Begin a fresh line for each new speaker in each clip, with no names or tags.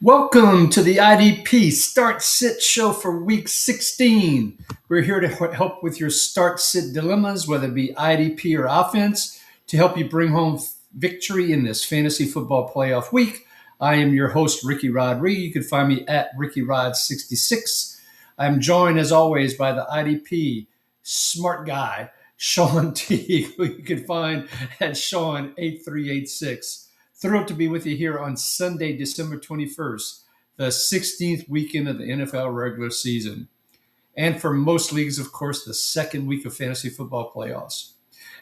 Welcome to the IDP Start Sit Show for week 16. We're here to help with your start sit dilemmas, whether it be IDP or offense, to help you bring home victory in this fantasy football playoff week. I am your host, Ricky Rodriguez. You can find me at RickyRod66. I'm joined, as always, by the IDP smart guy, Shawn T, who you can find at Shawn8386. Thrilled to be with you here on Sunday, December 21st, the 16th weekend of the NFL regular season. And for most leagues, of course, the second week of fantasy football playoffs.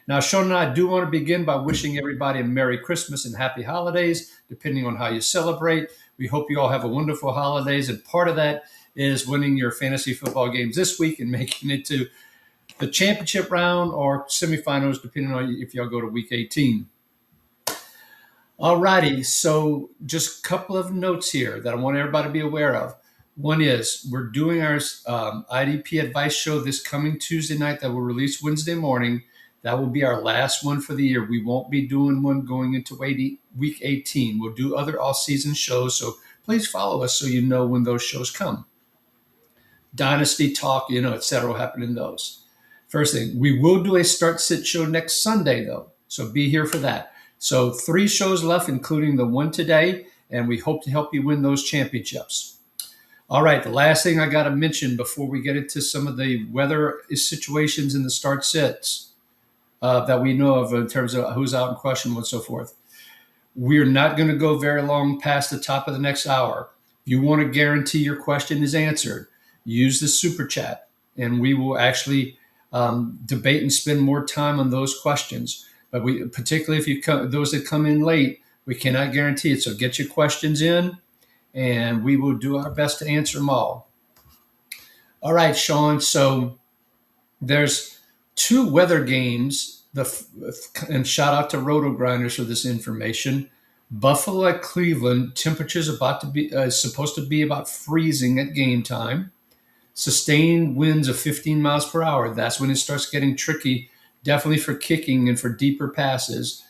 Now, Shawn and I do want to begin by wishing everybody a Merry Christmas and Happy Holidays, depending on how you celebrate. We hope you all have a wonderful holidays, and part of that is winning your fantasy football games this week and making it to the championship round or semifinals, depending on if y'all go to week 18. All righty, so just a couple of notes here that I want everybody to be aware of. One is we're doing our IDP advice show this coming Tuesday night that will release Wednesday morning. That will be our last one for the year. We won't be doing one going into week 18. We'll do other all-season shows, so please follow us so you know when those shows come. Dynasty talk, et cetera, will happen in those. First thing, we will do a start-sit show next Sunday, though, so be here for that. So 3 shows left, including the one today, and we hope to help you win those championships. All right, the last thing I got to mention before we get into some of the weather situations in the start sits that we know of in terms of who's out in question and so forth. We're not going to go very long past the top of the next hour. If you want to guarantee your question is answered, use the super chat, and we will actually debate and spend more time on those questions. But we, particularly if those that come in late, we cannot guarantee it. So get your questions in, and we will do our best to answer them all. All right, Shawn. So there's 2 weather games. And shout out to Roto Grinders for this information. Buffalo at Cleveland. Temperatures supposed to be about freezing at game time. Sustained winds of 15 miles per hour. That's when it starts getting tricky. Definitely for kicking and for deeper passes,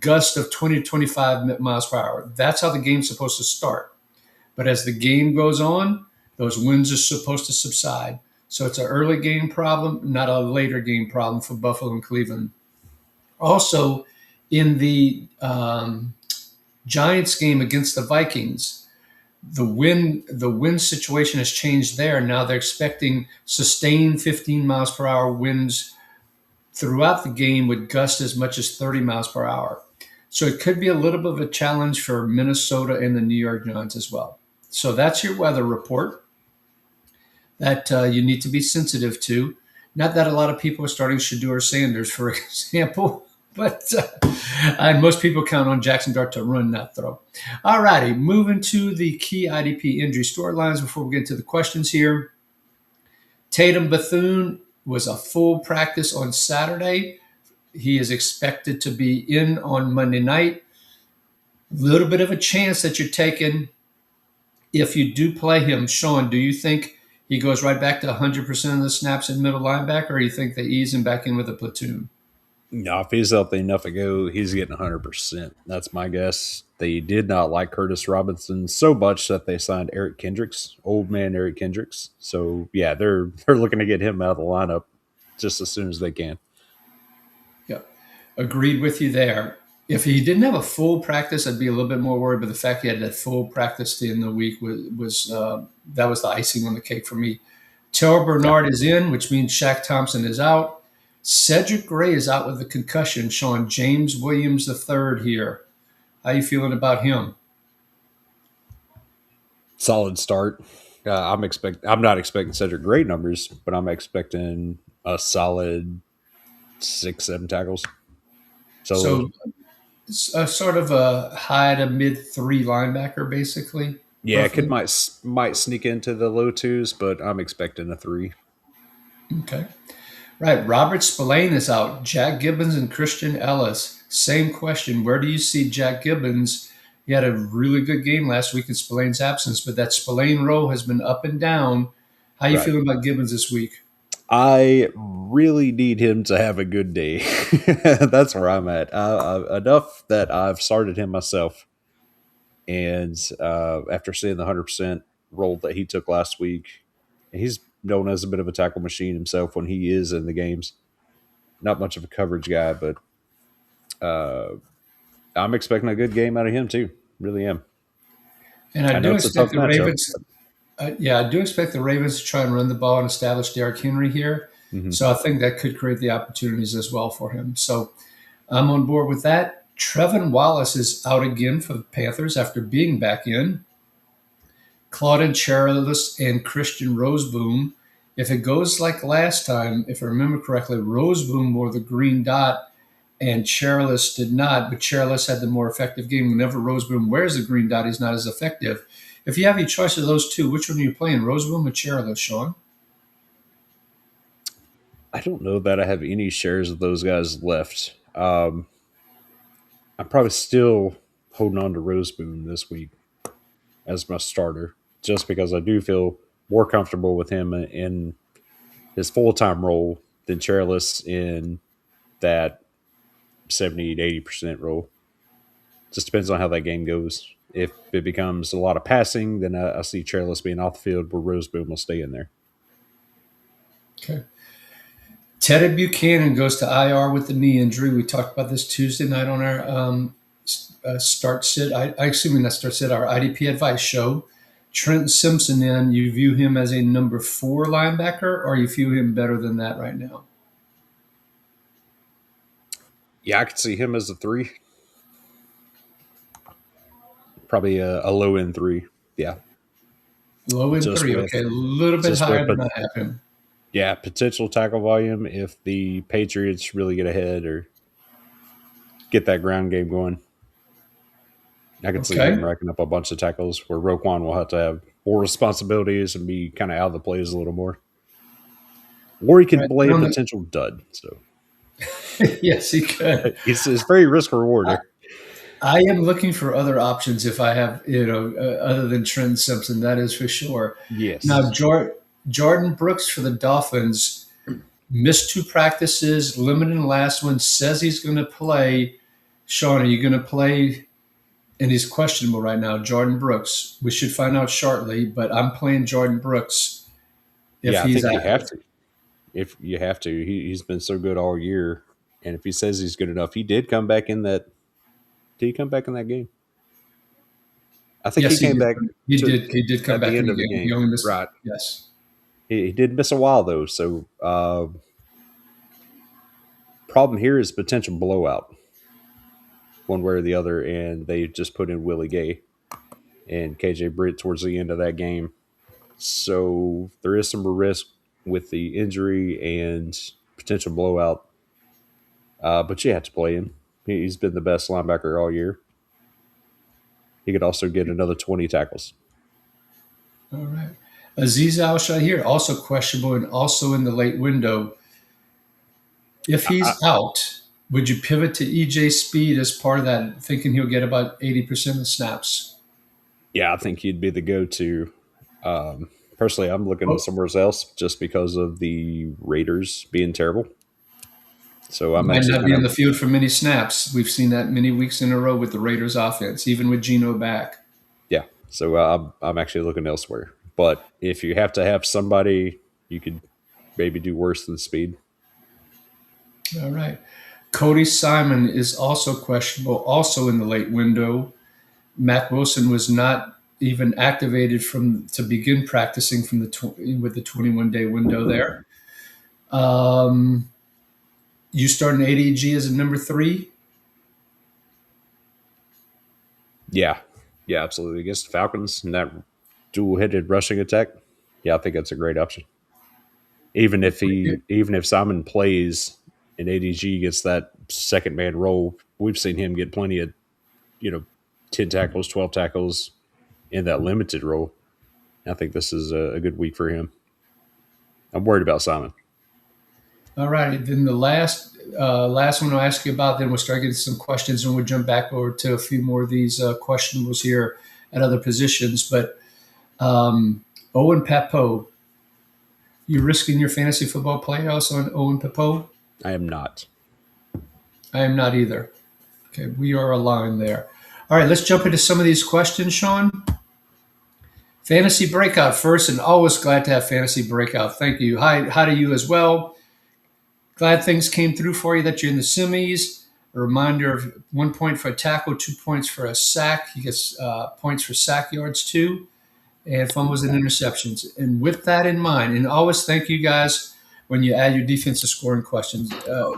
gust of 20 to 25 miles per hour. That's how the game's supposed to start. But as the game goes on, those winds are supposed to subside. So it's an early game problem, not a later game problem for Buffalo and Cleveland. Also, in the Giants game against the Vikings, the wind situation has changed there. Now they're expecting sustained 15 miles per hour winds throughout the game would gust as much as 30 miles per hour. So it could be a little bit of a challenge for Minnesota and the New York Giants as well. So that's your weather report that you need to be sensitive to. Not that a lot of people are starting Shedeur Sanders, for example, but and most people count on Jackson Dart to run, not throw. All righty, moving to the key IDP injury storylines before we get to the questions here. Tatum Bethune was a full practice on Saturday. He is expected to be in on Monday night. A little bit of a chance that you're taking if you do play him. Shawn, do you think he goes right back to 100% of the snaps in middle linebacker, or you think they ease him back in with a platoon?
No, if he's healthy enough to go, he's getting 100%. That's my guess. They did not like Curtis Robinson so much that they signed Eric Kendricks, old man Eric Kendricks. So yeah, they're looking to get him out of the lineup just as soon as they can.
Yep, agreed with you there. If he didn't have a full practice, I'd be a little bit more worried. But the fact he had that full practice in the week was that was the icing on the cake for me. Terrell Bernard is in, which means Shaq Thompson is out. Cedric Gray is out with a concussion. Shawn, James Williams III here. How you feeling about him?
Solid start. I'm not expecting Cedric Gray numbers, but I'm expecting a solid 6-7 tackles.
So sort of a high to mid 3 linebacker, basically.
Yeah, roughly. might sneak into the low 2s, but I'm expecting a 3.
Okay. Right. Robert Spillane is out. Jack Gibbons and Christian Ellis. Same question. Where do you see Jack Gibbons? He had a really good game last week in Spillane's absence, but that Spillane row has been up and down. How you feeling about Gibbons this week?
I really need him to have a good day. That's where I'm at. Enough that I've started him myself. And after seeing the 100% role that he took last week, he's known as a bit of a tackle machine himself when he is in the games. Not much of a coverage guy, but I'm expecting a good game out of him too. Really am.
And I
I know
do
it's a
expect
tough
the
matchup.
Ravens. Yeah, I do expect the Ravens to try and run the ball and establish Derrick Henry here.
Mhm.
So I think that could create the opportunities as well for him. So I'm on board with that. Trevin Wallace is out again for the Panthers after being back in. Claudin Charles and Christian Roseboom. If it goes like last time, if I remember correctly, Roseboom wore the green dot and Charles did not, but Charles had the more effective game. Whenever Roseboom wears the green dot, he's not as effective. If you have any choice of those two, which one are you playing, Roseboom or Charles, Shawn?
I don't know that I have any shares of those guys left. I'm probably still holding on to Roseboom this week as my starter, just because I do feel more comfortable with him in his full time role than Charles in that 70 to 80% role. Just depends on how that game goes. If it becomes a lot of passing, then I see Charles being off the field where Roseboom will stay in there.
Okay. Teddy Buchanan goes to IR with the knee injury. We talked about this Tuesday night on our start sit. I assume that start sit our IDP advice show. Trent Simpson, then you view him as a number 4 linebacker, or you view him better than that right now?
Yeah, I could see him as a 3. Probably a low end 3. Yeah.
Low end
Just
3.
with
Okay, a little bit
just with
higher than I have him.
yeah, potential tackle volume if the Patriots really get ahead or get that ground game going. I could see him
Okay.
racking up a bunch of tackles where Roquan will have to have more responsibilities and be kind of out of the plays a little more. Or he
All
could
right.
play a potential dud. So
Yes, he could.
it's very risk rewarder.
I am looking for other options if I have, other than Trent Simpson. That is for sure. Now,
Yes.
Jordan Brooks for the Dolphins missed 2 practices, limited in the last one. Says he's going to play. Shawn, are you going to play? And he's questionable right now. Jordan Brooks. We should find out shortly, but I'm playing Jordan Brooks if
Yeah, I
he's
think you have
active.
to. If you have to, he's been so good all year, and if he says he's good enough, he did come back in that. Did he come back in that game? I think he
Yes, he
came
did.
back
He
to
did. He did come
at the
back in
end
the
of the
game. He
game.
only missed.
Right.
Yes.
He did miss a while though, so problem here is potential blowout, one way or the other, and they just put in Willie Gay and KJ Britt towards the end of that game. So there is some risk with the injury and potential blowout, but you have to play him. He's been the best linebacker all year. He could also get another 20 tackles.
All right. Aziz Al Shahir, also questionable and also in the late window. If
I,
he's out, would you pivot to EJ Speed as part of that, thinking he'll get about 80% of snaps?
yeah, I think he'd be the go-to. Personally, I'm looking
Oh,
somewhere else just because of the Raiders being terrible. So I'm
might
actually
not be
kind
in
of
the field for many snaps. We've seen that many weeks in a row with the Raiders offense, even with Geno back.
yeah. So I'm actually looking elsewhere. But if you have to have somebody, you could maybe do worse than Speed.
All right. Cody Simon is also questionable, also in the late window. Matt Wilson was not even activated from to begin practicing from with the 21-day window there. Um, you start an ADG as a number 3.
Yeah, yeah, absolutely. Against the Falcons and that dual-headed rushing attack, yeah, I think that's a great option. Even if Simon plays and ADG gets that second man role, we've seen him get plenty of 10 tackles, 12 tackles in that limited role. I think this is a good week for him. I'm worried about Simon.
All right. Then the last one I'll ask you about, then we'll start getting some questions and we'll jump back over to a few more of these questionables here at other positions. But Owen Papo, you risking your fantasy football playoffs on Owen Papo?
I am not.
I am not either. Okay, we are aligned there. All right, let's jump into some of these questions, Shawn. Fantasy Breakout first, and always glad to have Fantasy Breakout. Thank you. Hi to you as well. Glad things came through for you that you're in the semis. A reminder of 1 point for a tackle, 2 points for a sack. He gets points for sack yards too, and fumbles and interceptions. And with that in mind, and always thank you guys when you add your defensive scoring questions,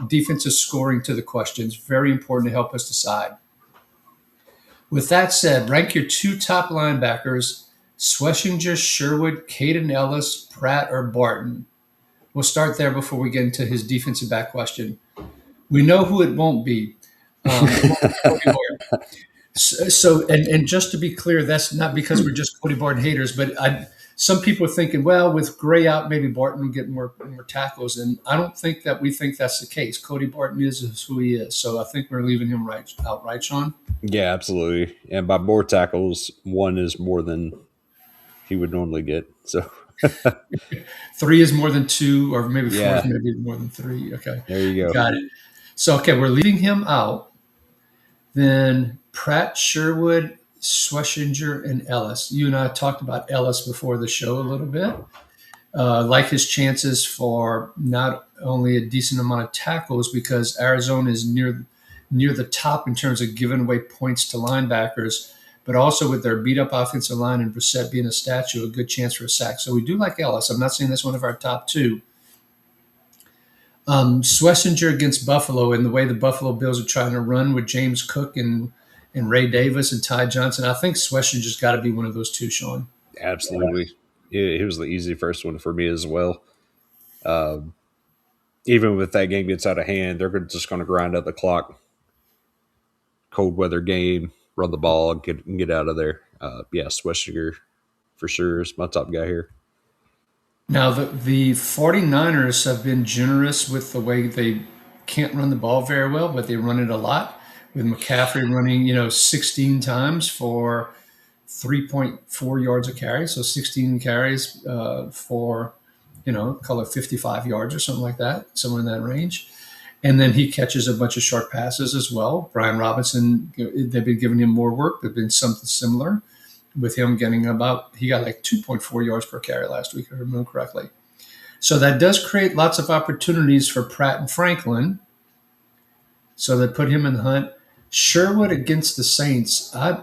defensive scoring to the questions. Very important to help us decide. With that said, rank your two top linebackers: Schlesinger, Sherwood, Caden Ellis, Pratt, or Barton. We'll start there before we get into his defensive back question. We know who it won't be. And just to be clear, that's not because we're just Cody Barton haters, but some people are thinking, well, with Gray out, maybe Barton will get more tackles, and I don't think that we think that's the case. Cody Barton is who he is, so I think we're leaving him out, right, Shawn?
Yeah, absolutely. And by more tackles, one is more than he would normally get. So
Three is more than two, or maybe four is
yeah,
maybe more than three. Okay,
there you go.
got it. So okay, we're leaving him out. Then Pratt, Sherwood, Schlesinger, and Ellis. You and I talked about Ellis before the show a little bit. Like his chances for not only a decent amount of tackles, because Arizona is near the top in terms of giving away points to linebackers, but also with their beat up offensive line and Brissett being a statue, a good chance for a sack. So we do like Ellis. I'm not saying that's one of our top two. Schlesinger against Buffalo, and the way the Buffalo Bills are trying to run with James Cook and Ray Davis and Ty Johnson, I think Schlesinger's got to be one of those two, Shawn.
Absolutely. He was the easy first one for me as well. Even if that game gets out of hand, they're just going to grind out the clock. Cold weather game, run the ball, and get out of there. Yeah, Schlesinger for sure is my top guy here.
Now, the 49ers have been generous with the way they can't run the ball very well, but they run it a lot, with McCaffrey running, 16 times for 3.4 yards a carry. So 16 carries for, call it 55 yards or something like that, somewhere in that range. And then he catches a bunch of short passes as well. Brian Robinson, they've been giving him more work. They've been something similar with him getting he got like 2.4 yards per carry last week, if I remember correctly. So that does create lots of opportunities for Pratt and Franklin. So they put him in the hunt. Sherwood against the Saints. I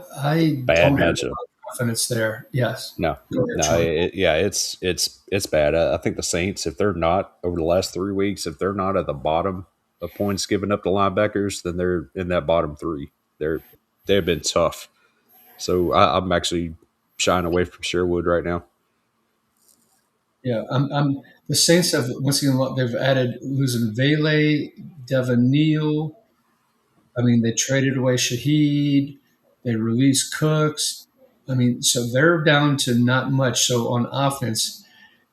Bad
don't have
matchup.
confidence there. Yes.
No,
Ahead,
it's bad. I think the Saints, if they're not over the last 3 weeks, if they're not at the bottom of points given up to linebackers, then they're in that bottom three. They've been tough. So I'm actually shying away from Sherwood right now.
Yeah, I'm. The Saints have once again they've added losing Vele, Devin Neal. I mean, they traded away Shaheed. They released Cooks. I mean, so they're down to not much. So on offense,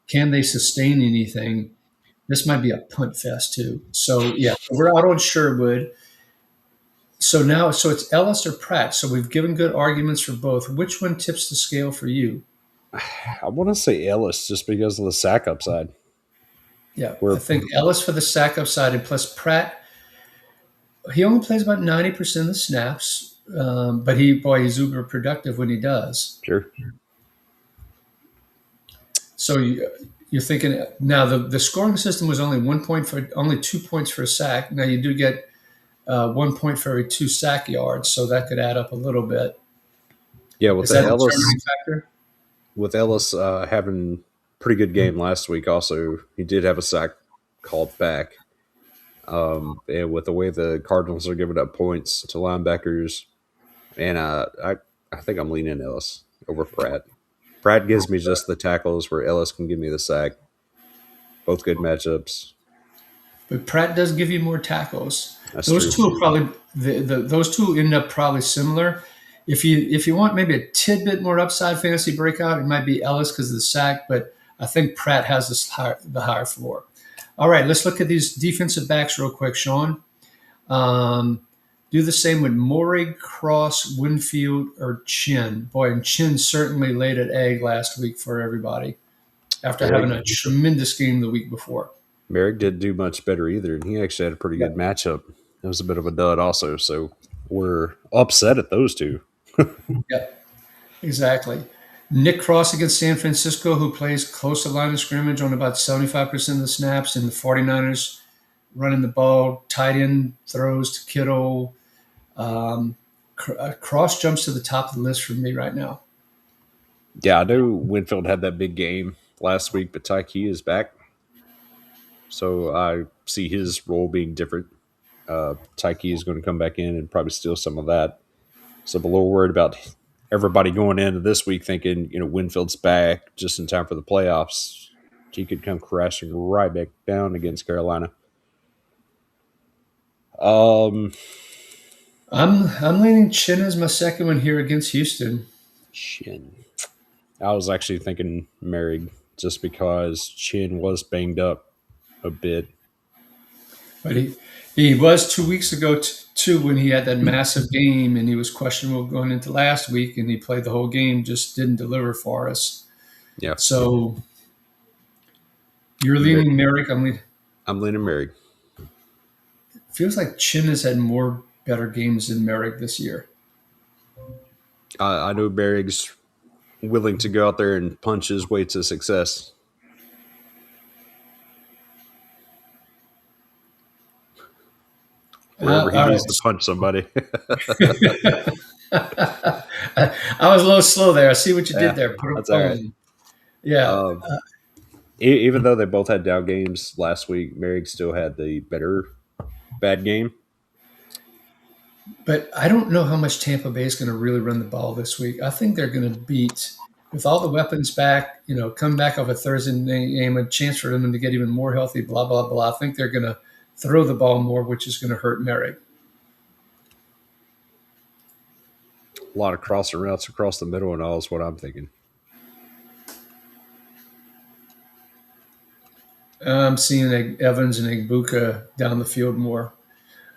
can they sustain anything? This might be a punt fest too. So yeah, we're out on Sherwood. So it's Ellis or Pratt. So we've given good arguments for both. Which one tips the scale for you?
I want to say Ellis just because of the sack upside.
Yeah, I think Ellis for the sack upside, and plus Pratt. He only plays about 90% of the snaps, but he's uber productive when he does.
Sure.
So you're thinking now the scoring system was only 2 points for a sack. Now you do get 1 point for every 2 sack yards, so that could add up a little bit.
Yeah,
Is that a determining factor?
With Ellis having pretty good game last week, also he did have a sack called back. And with the way the Cardinals are giving up points to linebackers, and I think I'm leaning Ellis over Pratt. Pratt gives me just the tackles where Ellis can give me the sack. Both good matchups.
But Pratt does give you more tackles.
That's
Those
true.
two are probably those two end up probably similar. If you want maybe a tidbit more upside fantasy breakout, it might be Ellis because of the sack, but I think Pratt has the higher floor. All right, let's look at these defensive backs real quick, Shawn. Do the same with Morrig, Cross, Winfield, or Chin. Boy, and Chin certainly laid an egg last week for everybody after having a tremendous game the week before.
Merrick didn't do much better either, and he actually had a pretty good matchup. It was a bit of a dud also, so were upset at those two.
Yep, exactly. Nick Cross against San Francisco, who plays close to line of scrimmage on about 75% of the snaps, and the 49ers running the ball, tight end throws to Kittle. Cross jumps to the top of the list for me right now.
Yeah, I know Winfield had that big game last week, but Tyke is back. So I see his role being different. Tyke is going to come back in and probably steal some of that. So I'm a little worried about everybody going into this week thinking, Winfield's back just in time for the playoffs. He could come crashing right back down against Carolina.
I'm leaning Chin as my second one here against Houston.
Chin. I was actually thinking Merrig just because Chin was banged up a bit.
But he was 2 weeks ago too when he had that massive game and he was questionable going into last week and he played the whole game, just didn't deliver for us.
Yeah.
So you're leaning Merrick.
I'm leaning Merrig.
Feels like Chin has had more better games than Merrick this year.
I know Merrick's willing to go out there and punch his way to success. Wherever he needs to punch somebody.
I was a little slow there. I see what you did there.
That's all right.
Yeah.
Even though they both had down games last week, Merrick still had the better bad game.
But I don't know how much Tampa Bay is going to really run the ball this week. I think they're going to beat, with all the weapons back, come back off a Thursday game, a chance for them to get even more healthy, blah, blah, blah. I think they're going to throw the ball more, which is going to hurt Merrick.
A lot of crossing routes across the middle and all is what I'm thinking.
I'm seeing Evans and Igbuka down the field more.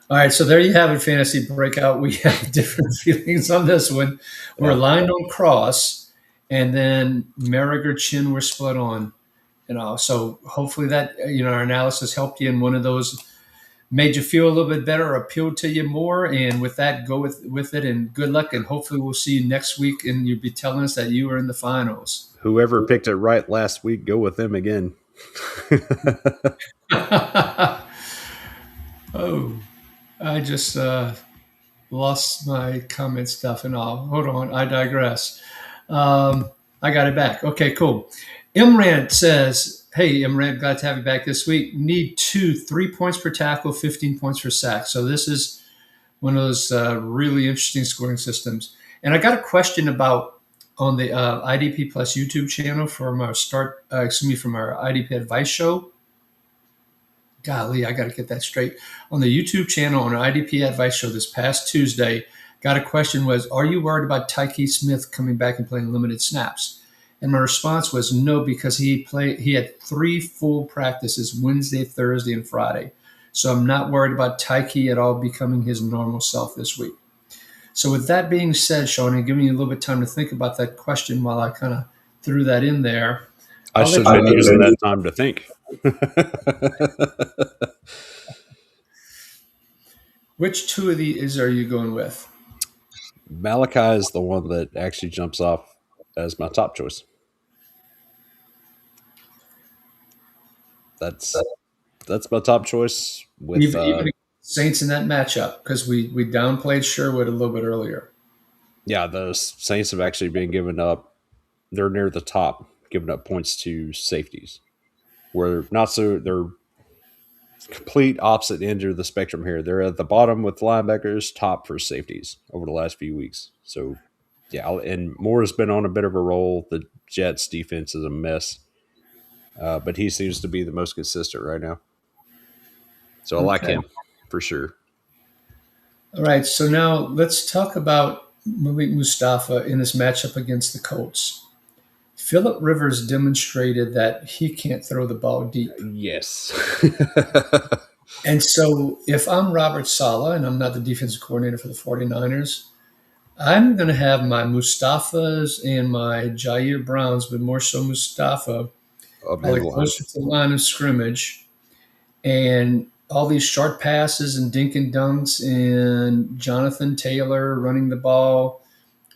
All right, so there you have it, Fantasy Breakout. We have different feelings on this one. We're aligned on Cross, and then Merrick or Chin we're split on. So hopefully that our analysis helped you in one of those, made you feel a little bit better, or appealed to you more. And with that, go with it, and good luck. And hopefully we'll see you next week, and you'll be telling us that you were in the finals.
Whoever picked it right last week, go with them again.
Oh, I just lost my comment stuff and all. Hold on, I digress. I got it back. Okay, cool. Imran says, hey, Imran, glad to have you back this week. Need 3 points per tackle, 15 points per sack. So this is one of those really interesting scoring systems. And I got a question about on the IDP Plus YouTube channel from our from our IDP Advice show. Golly, I got to get that straight. On the YouTube channel on our IDP Advice show this past Tuesday, got a question was, are you worried about Tyke Smith coming back and playing limited snaps? And my response was no, because he had 3 full practices, Wednesday, Thursday, and Friday. So I'm not worried about Tyke at all becoming his normal self this week. So with that being said, Shawn, and giving you a little bit of time to think about that question while I kind of threw that in there.
I should have been using that time to think.
Which two of these are you going with?
Malachi is the one that actually jumps off as my top choice. That's my top choice. With
even Saints in that matchup, because we downplayed Sherwood a little bit earlier.
Yeah, the Saints have actually been giving up. They're near the top, giving up points to safeties. They're complete opposite end of the spectrum here. They're at the bottom with linebackers, top for safeties over the last few weeks. So, yeah, and Moore has been on a bit of a roll. The Jets' defense is a mess, but he seems to be the most consistent right now. So I like him for sure.
All right, so now let's talk about Malik Mustafa in this matchup against the Colts. Phillip Rivers demonstrated that he can't throw the ball deep.
Yes.
And so if I'm Robert Saleh and I'm not the defensive coordinator for the 49ers, I'm going to have my Mustafas and my Jair Browns, but more so Mustafa, probably closer to the line of scrimmage. And all these short passes and dink and dunks and Jonathan Taylor running the ball.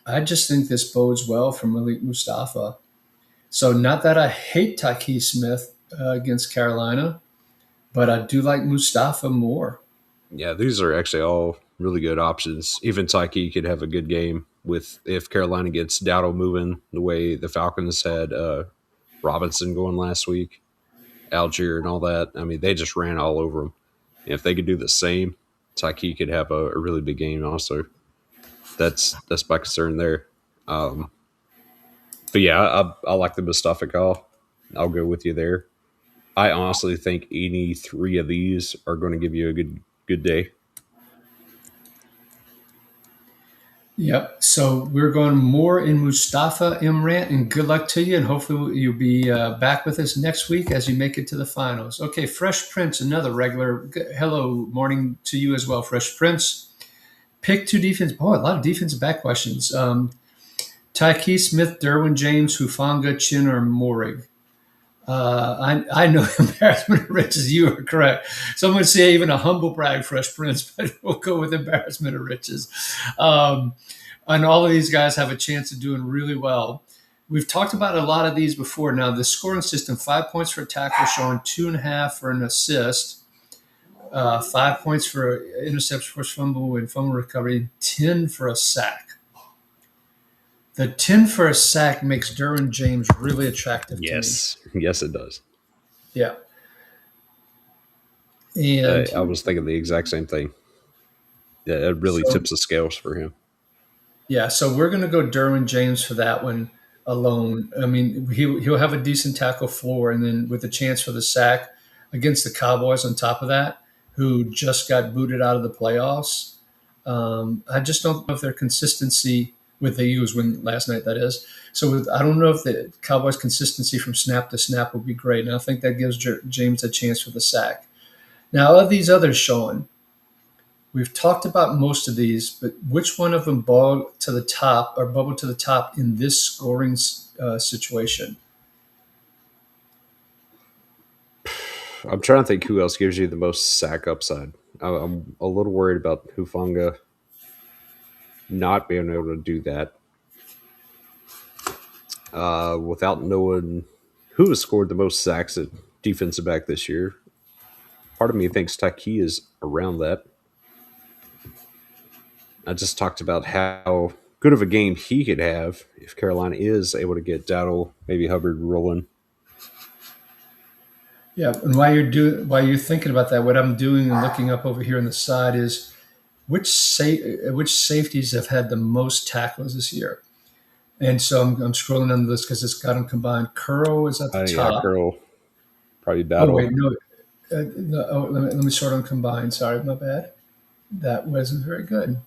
I just think this bodes well for Malik Mustafa. So, not that I hate Taki Smith against Carolina, but I do like Mustafa more.
Yeah, these are actually all really good options. Even Tyke could have a good game with if Carolina gets Dowdle moving the way the Falcons had Robinson going last week, Algier and all that. I mean, they just ran all over them. And if they could do the same, Tyke could have a really big game also. That's my concern there. Um, but yeah, I like the Mustafa call. I'll go with you there. I honestly think any three of these are going to give you a good day.
Yep. So we're going more in Mustafa Imran, and good luck to you. And hopefully you'll be back with us next week as you make it to the finals. Okay, Fresh Prince, another regular. Hello, morning to you as well, Fresh Prince. Pick two defense. Boy, a lot of defensive back questions. Tyke Smith, Derwin James, Hufanga, Chin, or Morig. I know embarrassment of riches. You are correct. Some would say even a humble brag, Fresh Prince, but we'll go with embarrassment of riches. Um, and all of these guys have a chance of doing really well. We've talked about a lot of these before. Now, the scoring system: 5 points for a tackle, showing 2.5 for an assist, 5 points for interception, forced fumble, and fumble recovery, 10 for a sack. The 10 for a sack makes Derwin James really attractive to me.
Yes, yes, it does.
Yeah. And
I was thinking the exact same thing. Yeah, it really
so,
tips the scales for him.
yeah, so we're going to go Derwin James for that one alone. I mean, he'll have a decent tackle floor, and then with a chance for the sack against the Cowboys on top of that, who just got booted out of the playoffs. I just don't know if their consistency with the Eagles win last night, that is. So I don't know if the Cowboys' consistency from snap to snap would be great, and I think that gives James a chance for the sack. Now, of these others, Sean, we've talked about most of these, but which one of them bubbled to the top in this scoring situation?
I'm trying to think who else gives you the most sack upside. I'm a little worried about Hufanga not being able to do that without knowing who has scored the most sacks at defensive back this year. Part of me thinks Tyke is around that. I just talked about how good of a game he could have if Carolina is able to get Dowdle, maybe Hubbard rolling.
Yeah, and while you're thinking about that, what I'm doing and looking up over here on the side is which safeties have had the most tackles this year. And so I'm scrolling on the list because it's got them combined. Curl is at the
Yeah,
top.
Curl, probably
Oh wait,
Battle.
no, no let me sort on combined. Sorry, my bad. That wasn't very good.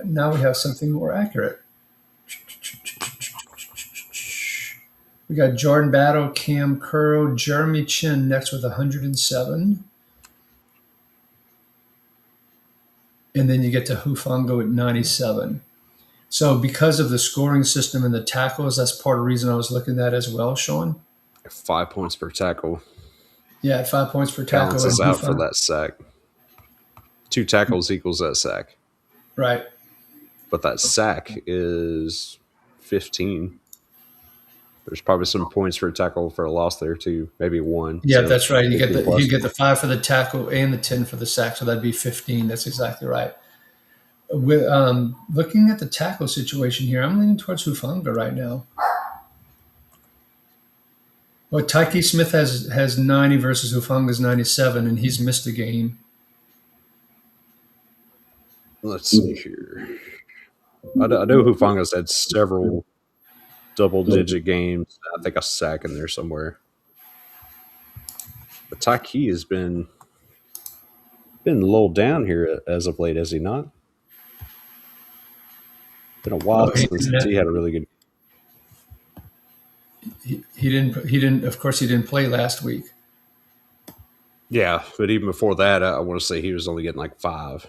Now we have something more accurate. We got Jordan Battle, Cam Curl, Jeremy Chin next with 107. And then you get to Hufango at 97. So because of the scoring system and the tackles, that's part of the reason I was looking at as well, Sean.
5 points per tackle.
Yeah, 5 points per tackle and
Balances out for
Hufango.
that sack. 2 tackles equals that sack.
Right.
But that sack is 15. There's probably some points for a tackle for a loss there too. Maybe one.
Yeah,
So
that's right.
15 plus.
You get the 5 for the tackle and the 10 for the sack, so that'd be 15. That's exactly right. With looking at the tackle situation here, I'm leaning towards Hufanga right now. Well, Tyke Smith has 90 versus Hufanga's 97, and he's missed a game.
Let's see here. I know Hufanga's had several double-digit games. I think a sack in there somewhere. But Tyke has been a little down here as of late, has he not? Been a
Oh,
while since he had a really good.
he didn't. Of course, he didn't play last week.
Yeah, but even before that, I want to say he was only getting like 4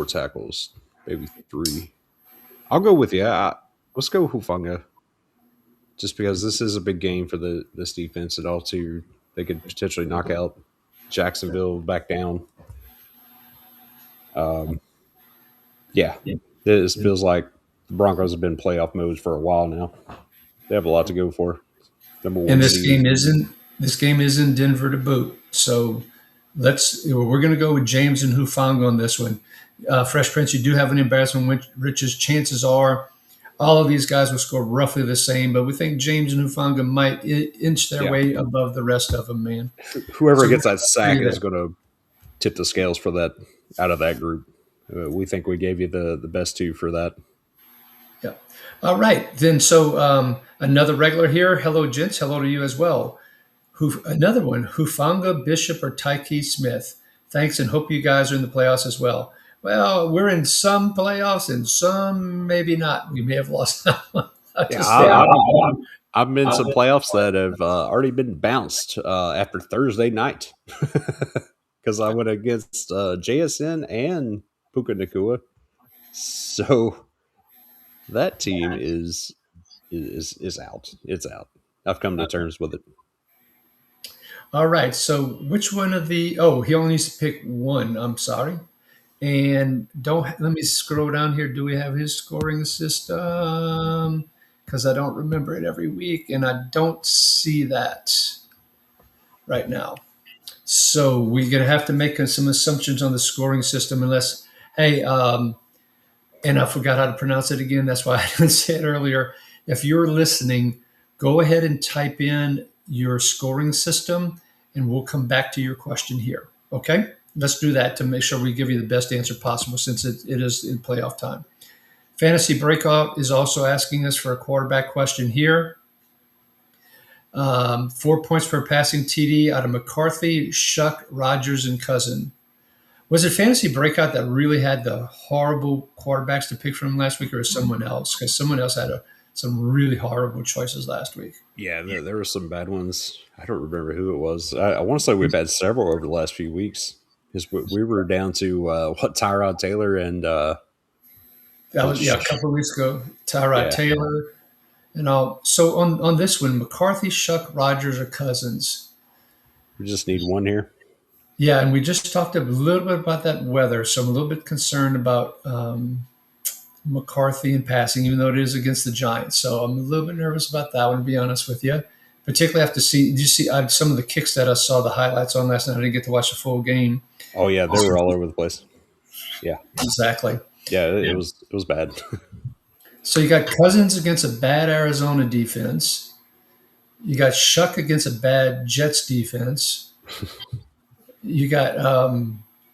tackles, maybe 3. I'll go with you. Let's go Hufanga. Just because this is a big game for this defense, and also they could potentially knock out Jacksonville back down. Yeah, this feels like the Broncos have been playoff mode for a while now. They have a lot to go for. Number
And
one seed.
this game is in Denver to boot. So we're going to go with James and Hufanga on this one. Fresh Prince, you do have an embarrassment riches. Chances are all of these guys will score roughly the same, but we think James and Hufanga might inch their
Yeah,
way above the rest of them, man.
whoever
So
gets that sack
there.
is going to tip the scales for that out of that group. We think we gave you the best two for that.
Yeah. All right. Then, so another regular here. Hello, gents. Hello to you as well. Another one, Hufanga, Bishop, or Tyke Smith. Thanks, and hope you guys are in the playoffs as well. Well, we're in some playoffs and some maybe not. We may have lost that one.
Yeah, I've been some playoffs that have already been bounced after Thursday night because I went against JSN and Puka Nakua. So that team is out. It's out. I've come to terms with it.
All right. So, which one of the? Oh, he only needs to pick one. I'm sorry. And don't let me scroll down here. Do we have his scoring system? Because I don't remember it every week, and I don't see that right now. So we're gonna have to make some assumptions on the scoring system, unless, hey, and I forgot how to pronounce it again. That's why I didn't say it earlier. If you're listening, go ahead and type in your scoring system, and we'll come back to your question here. Okay? Let's do that to make sure we give you the best answer possible since it is in playoff time. Fantasy Breakout is also asking us for a quarterback question here. 4 points per passing TD out of McCarthy, Shuck, Rogers, and Cousin. Was it Fantasy Breakout that really had the horrible quarterbacks to pick from last week, or someone else? Because someone else had some really horrible choices last week.
Yeah, there were some bad ones. I don't remember who it was. I want to say we've had several over the last few weeks because we were down to Tyrod Taylor and
that was a couple of weeks ago. Tyrod Taylor and all. So on this one, McCarthy, Shuck, Rogers, or Cousins.
We just need one here.
Yeah, and we just talked a little bit about that weather, so I'm a little bit concerned about McCarthy and passing, even though it is against the Giants. So I'm a little bit nervous about that one, to be honest with you. Particularly after did you see some of the kicks that I saw the highlights on last night? I didn't get to watch the full game.
Oh yeah, they were all over the place. Yeah,
exactly.
Yeah, it was bad.
So you got Cousins against a bad Arizona defense. You got Shuck against a bad Jets defense. You got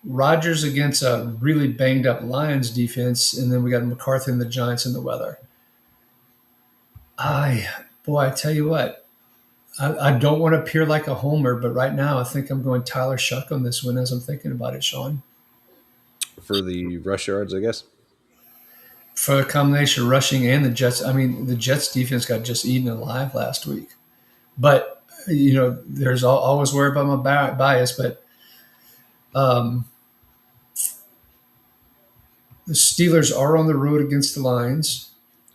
Rodgers against a really banged up Lions defense, and then we got McCarthy and the Giants in the weather. I tell you what, I don't want to appear like a homer, but right now I think I'm going Tyler Shuck on this one as I'm thinking about it, Shawn.
For the rush yards, I guess.
For a combination of rushing and the Jets. I mean, the Jets defense got just eaten alive last week. But, there's always worry about my bias, but the Steelers are on the road against the Lions.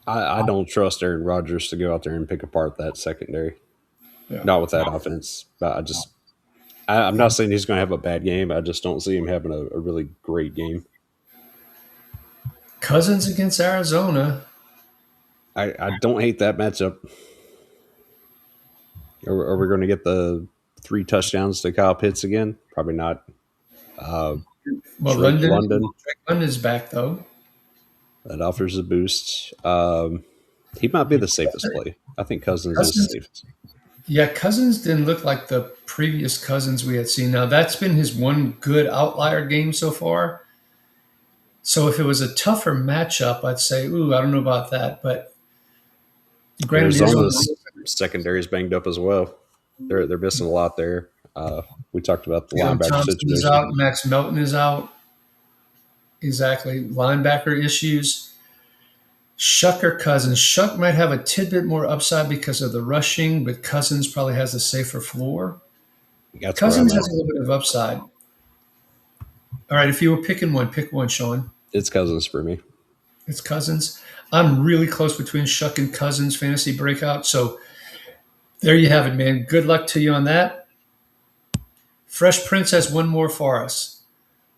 I don't trust Aaron Rodgers to go out there and pick apart that secondary. Yeah. Not with that offense. But I'm not saying he's going to have a bad game. I just don't see him having a really great game.
Cousins against Arizona.
I don't hate that matchup. Are we going to get the 3 touchdowns to Kyle Pitts again? Probably not.
London's back, though.
That offers a boost. He might be the safest play. I think Cousins is the safest.
Yeah, Cousins didn't look like the previous Cousins we had seen. Now, that's been his one good outlier game so far. So if it was a tougher matchup, I'd say, I don't know about that. But
Arizona's secondary is banged up as well. They're missing a lot there. We talked about the linebacker situation.
Is out. Max Melton is out. Exactly. Linebacker issues. Shuck or Cousins. Shuck might have a tidbit more upside because of the rushing, but Cousins probably has a safer floor. Cousins has a little bit of upside. All right, if you were picking one, pick one, Shawn.
It's Cousins for me.
It's Cousins. I'm really close between Shuck and Cousins fantasy breakout. So there you have it, man. Good luck to you on that. Fresh Prince has one more for us.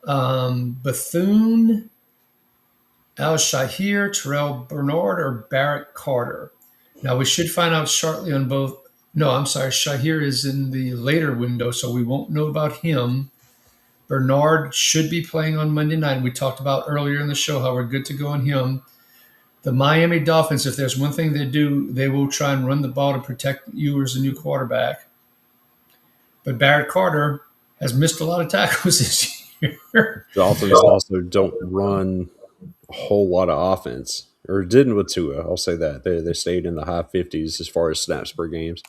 Bethune, Al Shahir, Terrell Bernard, or Barrett Carter. Now we should find out shortly on both. No, I'm sorry. Shahir is in the later window, so we won't know about him. Bernard should be playing on Monday night. We talked about earlier in the show how we're good to go on him. The Miami Dolphins, if there's one thing they do, they will try and run the ball to protect you as a new quarterback. But Barrett Carter has missed a lot of tackles this year.
Dolphins also don't run a whole lot of offense, or didn't with Tua. I'll say that they stayed in the high 50s as far as snaps per games.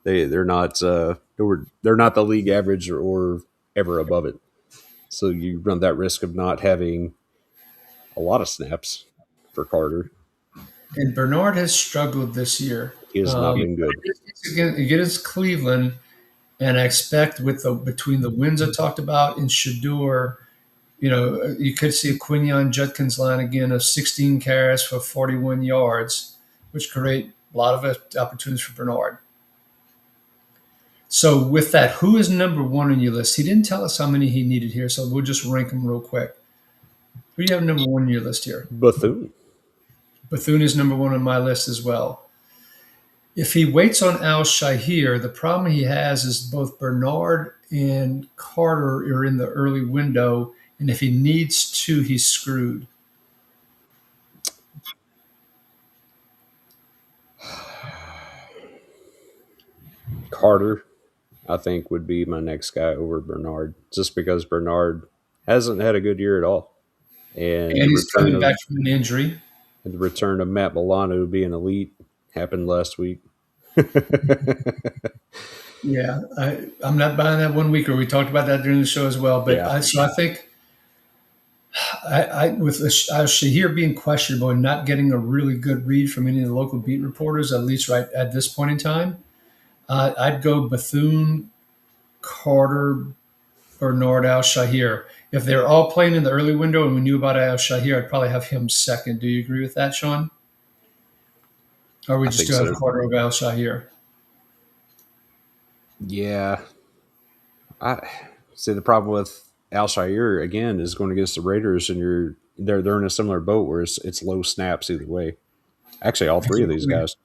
They're not they're not the league average or ever above it. So you run that risk of not having a lot of snaps for Carter.
And Bernard has struggled this year.
He has not been good.
Against Cleveland, and I expect with between the wins I talked about in Shador, you could see a Quinion Judkins line again of 16 carries for 41 yards, which create a lot of opportunities for Bernard. So with that, who is number one on your list? He didn't tell us how many he needed here, so we'll just rank them real quick. Who do you have number one on your list here?
Bethune.
Bethune is number one on my list as well. If he waits on Al Shahir, the problem he has is both Bernard and Carter are in the early window, and if he needs to, he's screwed.
Carter, I think, would be my next guy over Bernard, just because Bernard hasn't had a good year at all. And
he's coming back from an injury.
And the return of Matt Milano being elite happened last week.
Yeah, I'm not buying that 1 weeker. We talked about that during the show as well. But
Yeah.
I think with Shahir being questionable and not getting a really good read from any of the local beat reporters, at least right at this point in time, I'd go Bethune, Carter, Bernard, Al Shahir. If they're all playing in the early window and we knew about Al Shahir, I'd probably have him second. Do you agree with that, Shawn? Or we just do have Carter over Al Shahir?
Yeah. I see the problem with Al Shahir again is going against the Raiders, and they're in a similar boat where it's low snaps either way. Actually, all three of these guys,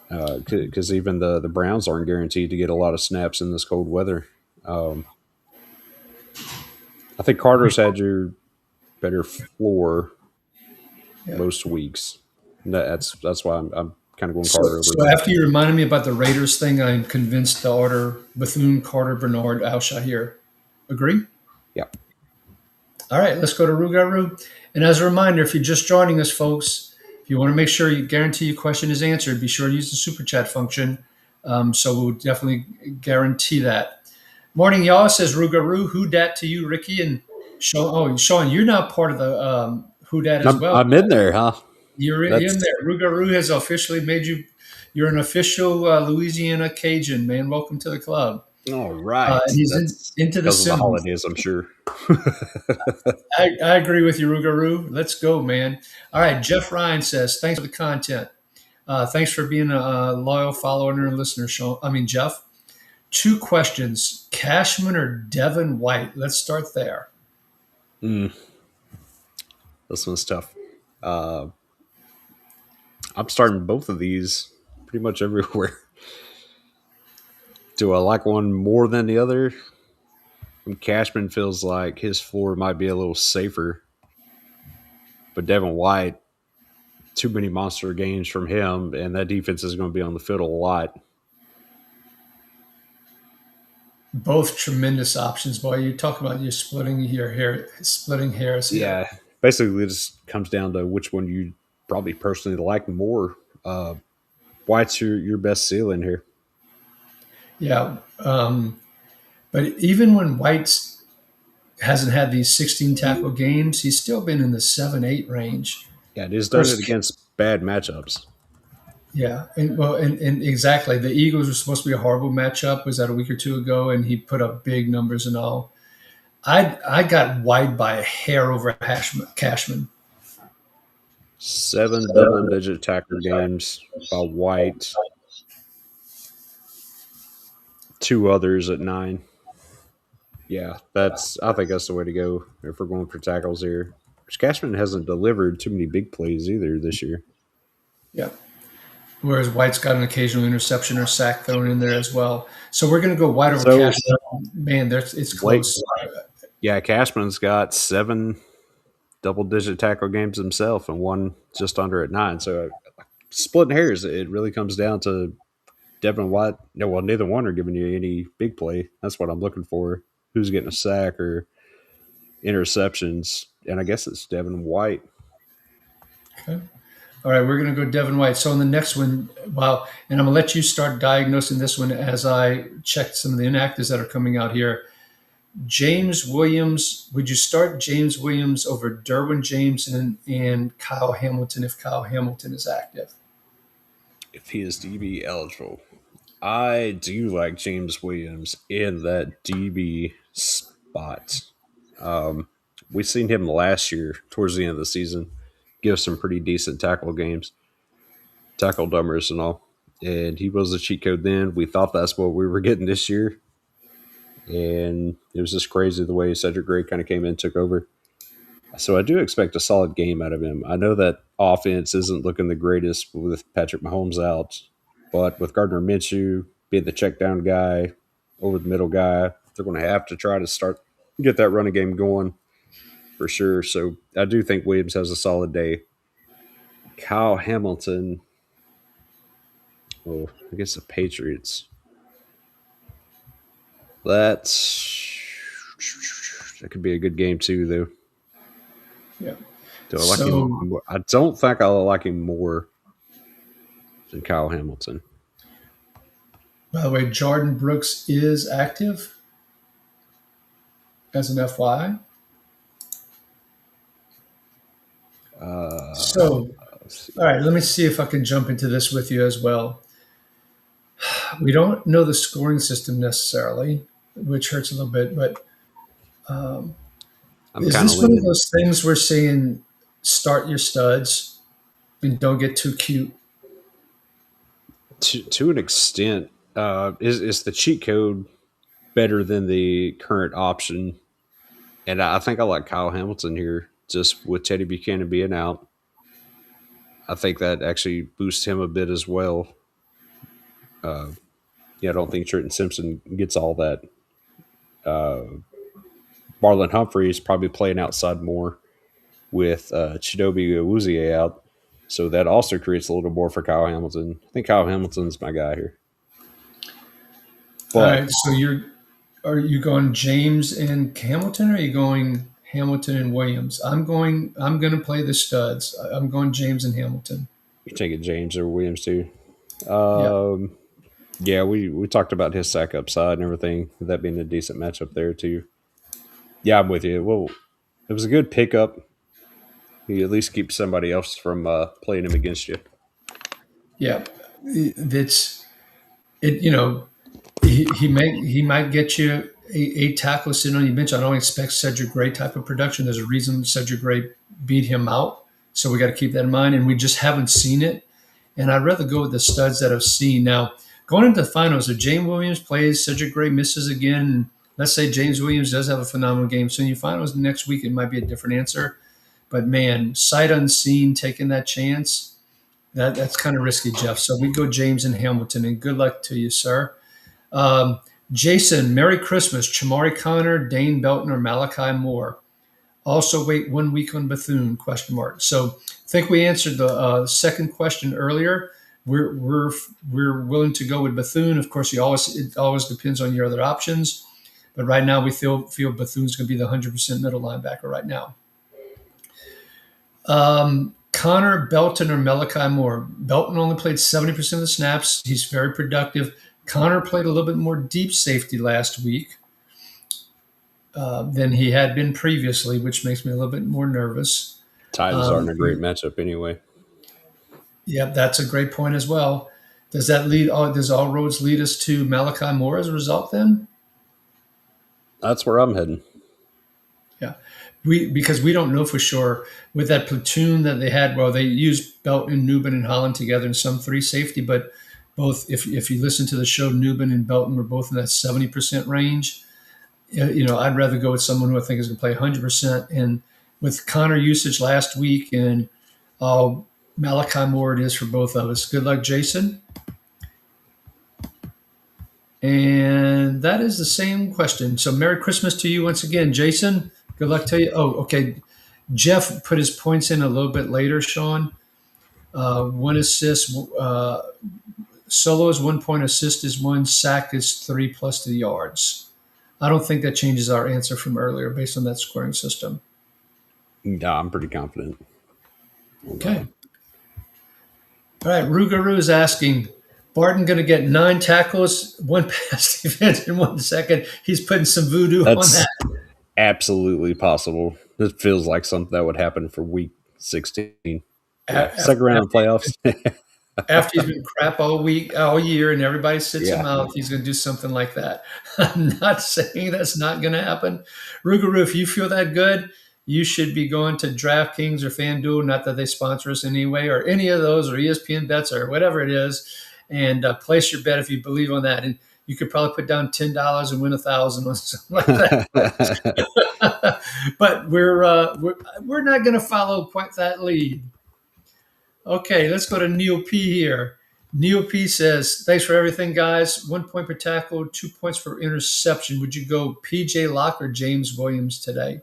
because even the Browns aren't guaranteed to get a lot of snaps in this cold weather. I think Carter's had your better floor most weeks. That's why I'm kind of going Carter over.
So after you reminded me about the Raiders thing, I'm convinced to order Bethune, Carter, Bernard, Al Shahir. Agree?
Yeah.
All right, let's go to Rugaru. And as a reminder, if you're just joining us, folks, if you want to make sure you guarantee your question is answered, be sure to use the super chat function. So we'll definitely guarantee that. Morning, y'all, says Rugaru. Who dat to you, Ricky and Shawn? Oh, Shawn, you're not part of the who dat as well.
I'm in there, huh?
You're in there. Rugaru has officially made you. You're an official Louisiana Cajun, man. Welcome to the club.
All right.
He's into the
holidays, I'm sure.
I agree with you, Rugaru. Let's go, man. All right. Jeff Ryan says, thanks for the content. Thanks for being a loyal follower and listener, Shawn. Jeff. 2 questions. Cashman or Devin White? Let's start there.
This one's tough. I'm starting both of these pretty much everywhere. Do I like one more than the other? Cashman feels like his floor might be a little safer. But Devin White, too many monster games from him, and that defense is going to be on the field a lot.
Both tremendous options, boy. You talk about you splitting hairs.
Yeah, basically it just comes down to which one you probably personally like more. White's your best ceiling here.
Yeah, but even when White's hasn't had these 16 tackle games, he's still been in the 7-8 range.
Yeah, he's done it against bad matchups.
Yeah, and exactly. The Eagles were supposed to be a horrible matchup. Was that a week or 2 ago? And he put up big numbers and all. I got White by a hair over Cashman.
7 double-digit tackle games by White. 2 others at 9. Yeah, I think that's the way to go if we're going for tackles here. Cashman hasn't delivered too many big plays either this year.
Yeah. Whereas White's got an occasional interception or sack thrown in there as well. So we're going to go White over
So
Cash. Man, it's
Blake,
close.
yeah, Cashman's got 7 double-digit tackle games himself and one just under at 9. So splitting hairs, it really comes down to Devin White. No, well, neither one are giving you any big play. That's what I'm looking for. Who's getting a sack or interceptions? And I guess it's Devin White.
Okay. All right, we're going to go Devin White. So in the next one, wow, and I'm going to let you start diagnosing this one as I check some of the inactives that are coming out here. James Williams, would you start James Williams over Derwin James and Kyle Hamilton if Kyle Hamilton is active?
If he is DB eligible, I do like James Williams in that DB spot. Um, we seen him last year towards the end of the season give some pretty decent tackle games, tackle dummers and all. And he was a cheat code then. We thought that's what we were getting this year. And it was just crazy the way Cedric Gray kind of came in and took over. So I do expect a solid game out of him. I know that offense isn't looking the greatest with Patrick Mahomes out, but with Gardner Minshew being the check down guy, over the middle guy, they're going to have to try to start get that running game going for sure. So I do think Williams has a solid day. Kyle Hamilton, well, I guess the Patriots. That's that could be a good game too, though.
Yeah.
Do I like him?
So,
I don't think I like him more than Kyle Hamilton.
by the way, Jordan Brooks is active as an FYI. So, all right, let me see if I can jump into this with you as well. We don't know the scoring system necessarily, which hurts a little bit, but
I'm
is
kind of
this one of
leaning
those things we're saying start your studs and don't get too cute?
to an extent. Is the cheat code better than the current option? And I think I like Kyle Hamilton here, just with Teddy Buchanan being out. I think that actually boosts him a bit as well. Yeah, I don't think Trenton Simpson gets all that. Marlon Humphrey is probably playing outside more with Chidobe Awuzie out. So that also creates a little more for Kyle Hamilton. I think Kyle Hamilton's my guy here.
All right,
But
so are you going James and Hamilton, or are you going Hamilton and Williams? I'm going to play the studs. I'm going James and Hamilton.
you're taking James or Williams too.
Yeah.
Um, yeah, we talked about his sack upside and everything. That being a decent matchup there too. Yeah, I'm with you. Well, it was a good pickup. You at least keep somebody else from playing him against you.
Yeah. That's it, he might get you eight tackles sitting on your bench. I don't expect Cedric Gray type of production. There's a reason Cedric Gray beat him out. So we got to keep that in mind. And we just haven't seen it. And I'd rather go with the studs that I've seen. Now, going into the finals, if James Williams plays, Cedric Gray misses again, let's say James Williams does have a phenomenal game. So in your finals next week, it might be a different answer. But man, sight unseen, taking that chance, that's kind of risky, Jeff. So we go James and Hamilton, and good luck to you, sir. Um, Jason, Merry Christmas. Chamari Connor, Dane Belton, or Malachi Moore. Also wait 1 week on Bethune, question mark. So I think we answered the second question earlier. We're willing to go with Bethune. Of course, it always depends on your other options. But right now we feel Bethune's going to be the 100% middle linebacker right now. Connor, Belton, or Malachi Moore. Belton only played 70% of the snaps. He's very productive. Connor played a little bit more deep safety last week than he had been previously, which makes me a little bit more nervous.
Titans aren't a great matchup anyway.
Yeah, that's a great point as well. Does that lead? Does all roads lead us to Malachi Moore as a result? Then,
That's where I'm heading.
yeah, because we don't know for sure with that platoon that they had. Well, they used Belton, Newman, and Holland together in some three safety, but both, if you listen to the show, Newman and Belton were both in that 70% range. I'd rather go with someone who I think is going to play 100%. And with Connor usage last week and Malachi Moore, it is for both of us. Good luck, Jason. And that is the same question. So Merry Christmas to you once again, Jason. Good luck to you. Oh, okay. Jeff put his points in a little bit later, Shawn. One assist, solo is 1 point, assist is 1, sack is 3 plus the yards. I don't think that changes our answer from earlier based on that scoring system.
Yeah, I'm pretty confident.
Okay. All right. Rugaroo is asking, Barton going to get 9 tackles, 1 pass defense in 1 second. He's putting some voodoo on
That's
that.
absolutely possible. It feels like something that would happen for week 16. Yeah,
After,
second round of playoffs.
after he's been crap all year, and everybody sits him
Yeah.
out, he's going to do something like that. I'm not saying that's not going to happen. Rugaroo, if you feel that good, you should be going to DraftKings or FanDuel, not that they sponsor us anyway, or any of those, or ESPN bets, or whatever it is, and place your bet if you believe on that. And you could probably put down $10 and win 1,000 or something like that. But we're not going to follow quite that lead. Okay, let's go to Neil P here. Neil P says, thanks for everything, guys. 1 point per tackle, 2 points for interception. Would you go PJ Locke or James Williams today?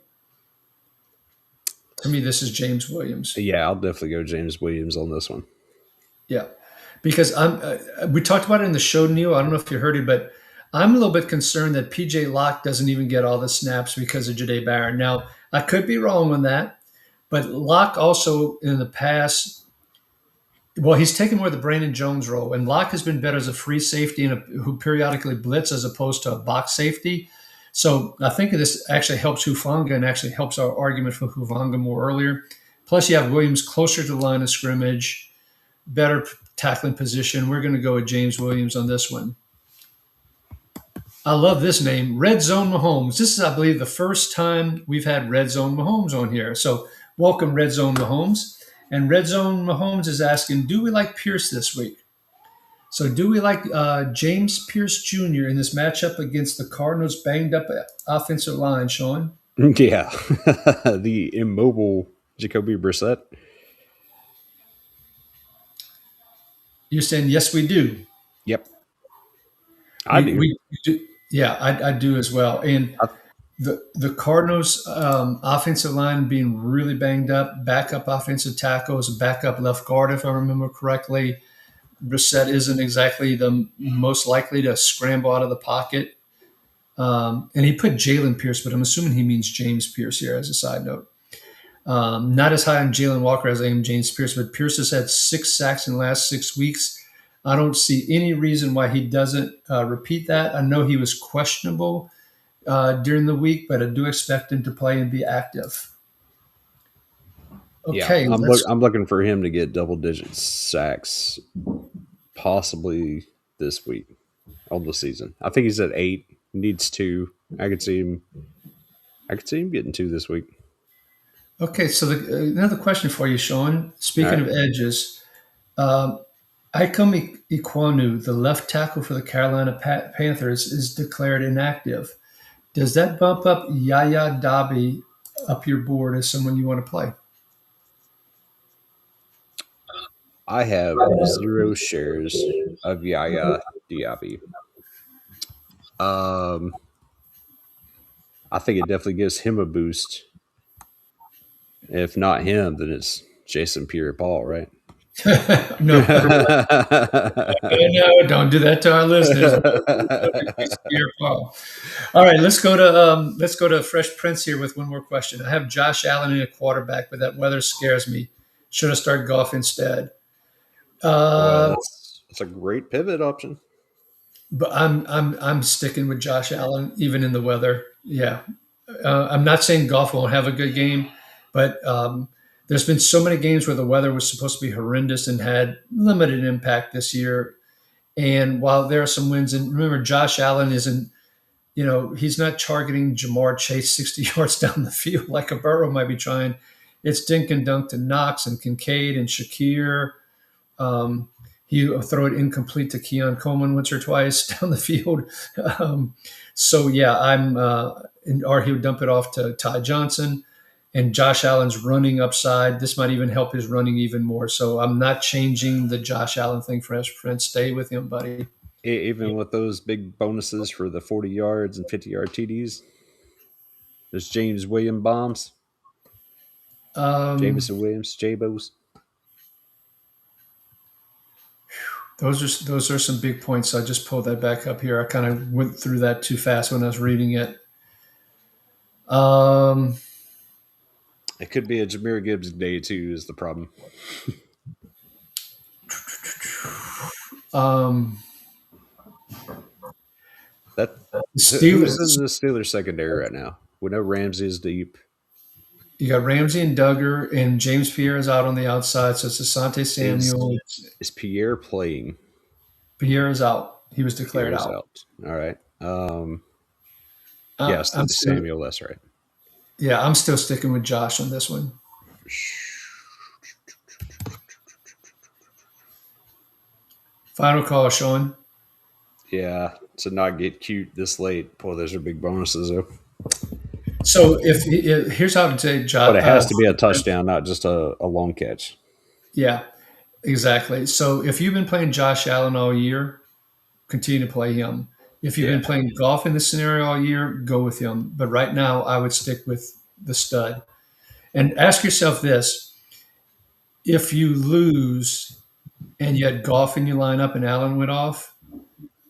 To me, this is James Williams.
Yeah, I'll definitely go James Williams on this one.
Yeah, because we talked about it in the show, Neil. I don't know if you heard it, but I'm a little bit concerned that PJ Locke doesn't even get all the snaps because of Jahdae Barron. Now, I could be wrong on that, but Locke also in the past, well, he's taken more of the Brandon Jones role, and Locke has been better as a free safety and who periodically blitz as opposed to a box safety. So I think this actually helps Hufanga and actually helps our argument for Hufanga more earlier. Plus, you have Williams closer to the line of scrimmage, better tackling position. We're going to go with James Williams on this one. I love this name, Red Zone Mahomes. This is, I believe, the first time we've had Red Zone Mahomes on here. So welcome, Red Zone Mahomes. And Red Zone Mahomes is asking, do we like Pierce this week? So do we like James Pierce Jr. in this matchup against the Cardinals' banged-up offensive line, Shawn?
Yeah. The immobile Jacoby Brissett.
You're saying, yes, we do.
Yep. I do.
We do. Yeah, I do as well. And the Cardinals' offensive line being really banged up, backup offensive tackles, backup left guard, if I remember correctly. Brissett isn't exactly the most likely to scramble out of the pocket. And he put Jalen Pierce, but I'm assuming he means James Pierce here as a side note. Not as high on Jalen Walker as I am James Pierce, but Pierce has had 6 sacks in the last 6 weeks. I don't see any reason why he doesn't repeat that. I know he was questionable during the week, but I do expect him to play and be active. Okay,
yeah, I'm looking for him to get double-digit sacks, possibly this week on the season. I think he's at 8. He needs 2. I could see him getting 2 this week.
Okay, so another question for you, Shawn. Speaking of edges, Ikem Ekwonu, the left tackle for the Carolina Panthers, is declared inactive. Does that bump up Yaya Dabi up your board as someone you want to play?
I have 0 shares of Yaya Diaby. I think it definitely gives him a boost. If not him, then it's Jason Pierre-Paul, right?
No, don't do that to our listeners. All right, let's go to Fresh Prince here with one more question. I have Josh Allen in a quarterback, but that weather scares me. Should I start Goff instead?
Well, it's a great pivot option.
But I'm sticking with Josh Allen even in the weather. Yeah, I'm not saying Goff won't have a good game, but there's been so many games where the weather was supposed to be horrendous and had limited impact this year. And while there are some wins, and remember, Josh Allen isn't, he's not targeting Jamar Chase 60 yards down the field like a Burrow might be trying. It's dink and dunk to Knox and Kincaid and Shakir. He'll throw it incomplete to Keon Coleman once or twice down the field. Um, so yeah, or he would dump it off to Ty Johnson, and Josh Allen's running upside. This might even help his running even more. So I'm not changing the Josh Allen thing for his friend. Stay with him, buddy.
Even with those big bonuses for the 40 yards and 50-yard TDs, there's James William bombs,
Um,
Jameson Williams, Jabos.
those are some big points. So I just pulled that back up here. I kind of went through that too fast when I was reading it. Um,
It could be a Jahmyr Gibbs day too. Is the problem?
um,
That
the
who's
Steelers.
in the Steelers secondary right now? We know Ramsey is deep.
You got Ramsey and Duggar, and James Pierre is out on the outside. So it's Asante
Is
Samuel.
is Pierre playing?
Pierre is out. He was declared
Pierre's
out.
out. All right. Yes,
I'm still,
Samuel. That's right.
yeah, I'm still sticking with Josh on this one. Final call, Shawn.
Yeah, to not get cute this late. Boy, those are big bonuses though.
So here's how to say Josh.
But it has to be a touchdown, not just a long catch.
Yeah, exactly. So if you've been playing Josh Allen all year, continue to play him. If you've
Yeah.
been playing golf in this scenario all year, go with him. But right now, I would stick with the stud. And ask yourself this: if you lose and you had golf in your lineup and Allen went off,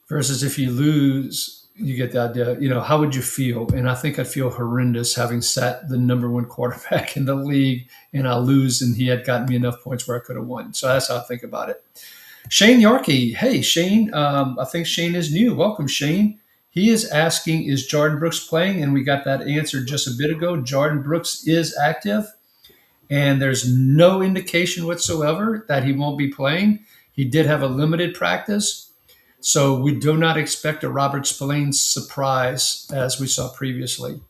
versus if you lose, you get the idea. How would you feel? And I think I'd feel horrendous having sat the number one quarterback in the league, and I lose, and he had gotten me enough points where I could have won. So that's how I think about it. Shane Yorkie. Hey, Shane. I think Shane is new. Welcome, Shane. He is asking, is Jordan Brooks playing? And we got that answer just a bit ago. Jordan Brooks is active, and there's no indication whatsoever that he won't be playing. He did have a limited practice, so we do not expect a Robert Spillane surprise as we saw previously.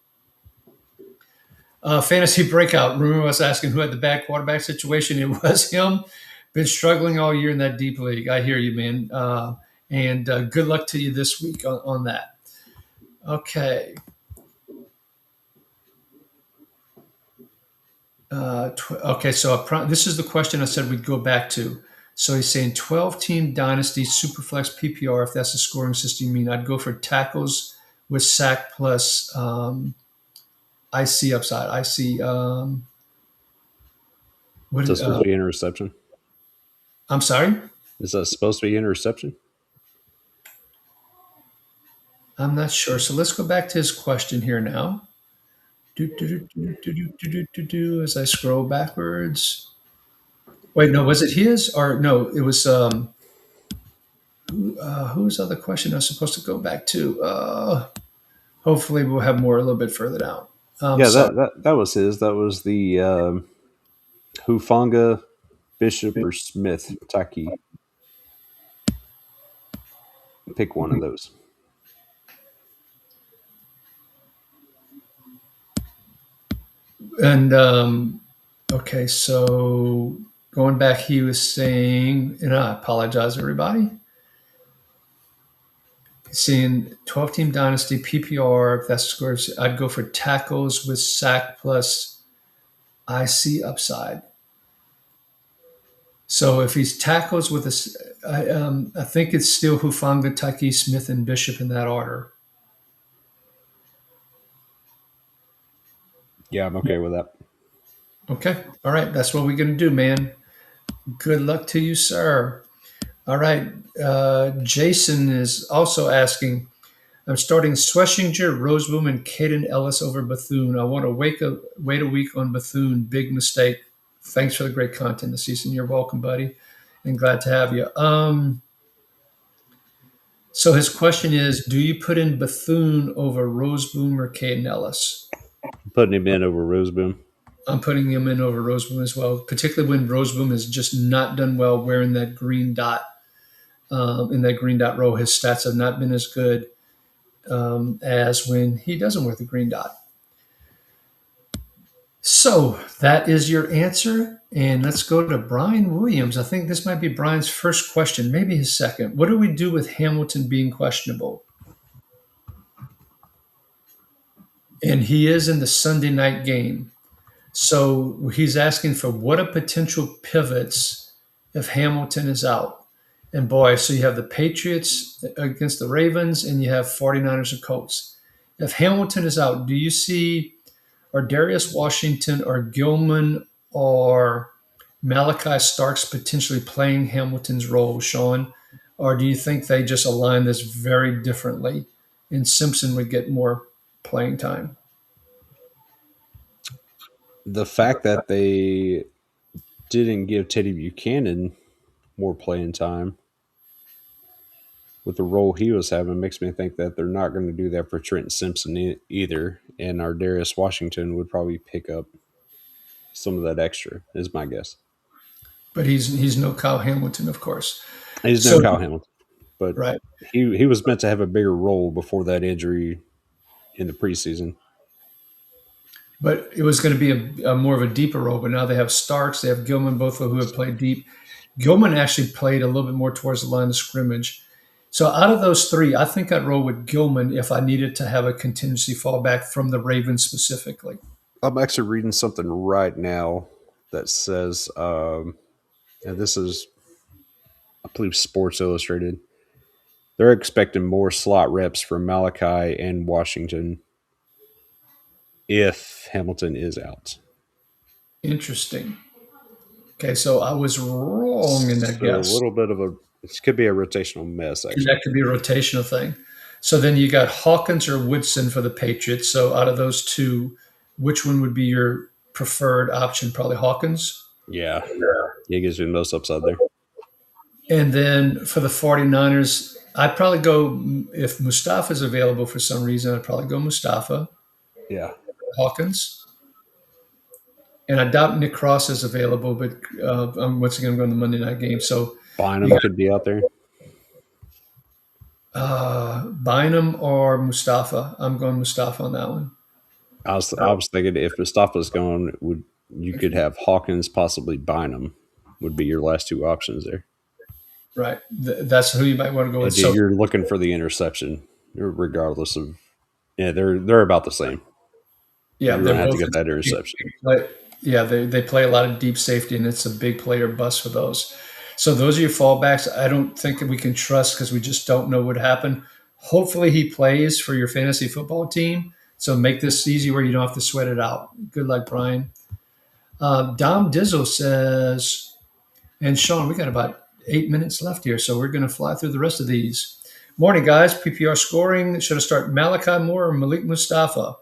Fantasy breakout. Remember us asking who had the bad quarterback situation? It was him. Been struggling all year in that deep league. I hear you, man. And good luck to you this week on that. Okay. Okay, so this is the question I said we'd go back to. So he's saying 12-team dynasty superflex PPR. If that's the scoring system you mean, I'd go for tackles with sack plus IC upside. IC. What
Is that supposed to be interception?
I'm sorry.
Is that supposed to be interception?
I'm not sure. So let's go back to his question here now. As I scroll backwards. Wait, no, was it his or no? It was whose other question I was supposed to go back to? Hopefully, we'll have more a little bit further down.
Yeah,
Sorry.
that was his. That was the Hufanga, Bishop, or Smith Taki. Pick one of those.
And okay, so going back, he was saying, and I apologize, everybody. Seeing 12-team dynasty PPR, if that's scores, I'd go for tackles with sack plus IC upside. So if he's tackles with I think it's still Hufanga, Taki, Smith, and Bishop in that order.
Yeah, I'm okay with that.
Okay. All right. That's what we're going to do, man. Good luck to you, sir. All right. Jason is also asking, I'm starting Sweshinger, Roseboom, and Caden Ellis over Bethune. I want to wait a week on Bethune. Big mistake. Thanks for the great content this season. You're welcome, buddy, and glad to have you. So his question is, do you put in Bethune over Roseboom or Caden Ellis?
Putting him in over Roseboom.
I'm putting him in over Roseboom as well, particularly when Roseboom has just not done well wearing that green dot. In that green dot row, his stats have not been as good as when he doesn't wear the green dot. So that is your answer. And let's go to Brian Williams. I think this might be Brian's first question, maybe his second. What do we do with Hamilton being questionable? And he is in the Sunday night game. So he's asking for what are potential pivots if Hamilton is out. And boy, so you have the Patriots against the Ravens and you have 49ers and Colts. If Hamilton is out, do you see or Darius Washington or Gilman or Malachi Starks potentially playing Hamilton's role, Shawn? Or do you think they just align this very differently and Simpson would get more playing time?
The fact that they didn't give Teddy Buchanan more playing time with the role he was having makes me think that they're not going to do that for Trent Simpson either. And our Darius Washington would probably pick up some of that extra, is my guess.
But he's no Kyle Hamilton, of course.
He's no
So
Kyle Hamilton, but
right,
he was meant to have a bigger role before that injury in the preseason.
but it was going to be a more of a deeper role. But now they have Starks, they have Gilman, both of who have played deep. Gilman actually played a little bit more towards the line of scrimmage. So out of those three, I think I'd roll with Gilman if I needed to have a contingency fallback from the Ravens specifically.
I'm actually reading something right now that says, and this is, I believe, Sports Illustrated. They're expecting more slot reps from Malachi and Washington if Hamilton is out.
Interesting. Okay, so I was wrong in that
So a
guess.
little bit of it could be a rotational mess, actually.
That could be a rotational thing. So then you got Hawkins or Woodson for the Patriots. So out of those two, which one would be your preferred option? Probably Hawkins.
Yeah. He gives you the most upside there.
And then for the 49ers, I'd probably go, if Mustafa's available for some reason, I'd probably go Mustafa,
Yeah.
Hawkins. And I doubt Nick Cross is available, but I'm once again going to the Monday night game. So
Bynum could be out there.
Bynum or Mustafa. I'm going Mustafa on that one.
I was thinking if Mustafa's gone, you could have Hawkins, possibly Bynum, would be your last two options there.
Right. That's who you might want to go with.
And you're looking for the interception, regardless of. Yeah, they're about the same.
Yeah,
you're going to have to get that interception.
Yeah, they play a lot of deep safety, and it's a big player bust for those. So those are your fallbacks. I don't think that we can trust because we just don't know what happened. Hopefully he plays for your fantasy football team. So make this easy where you don't have to sweat it out. Good luck, Brian. Dom Dizzle says, and Shawn, we got about 8 minutes left here, so we're going to fly through the rest of these. Morning, guys. PPR scoring. Should I start Malachi Moore or Malik Mustafa?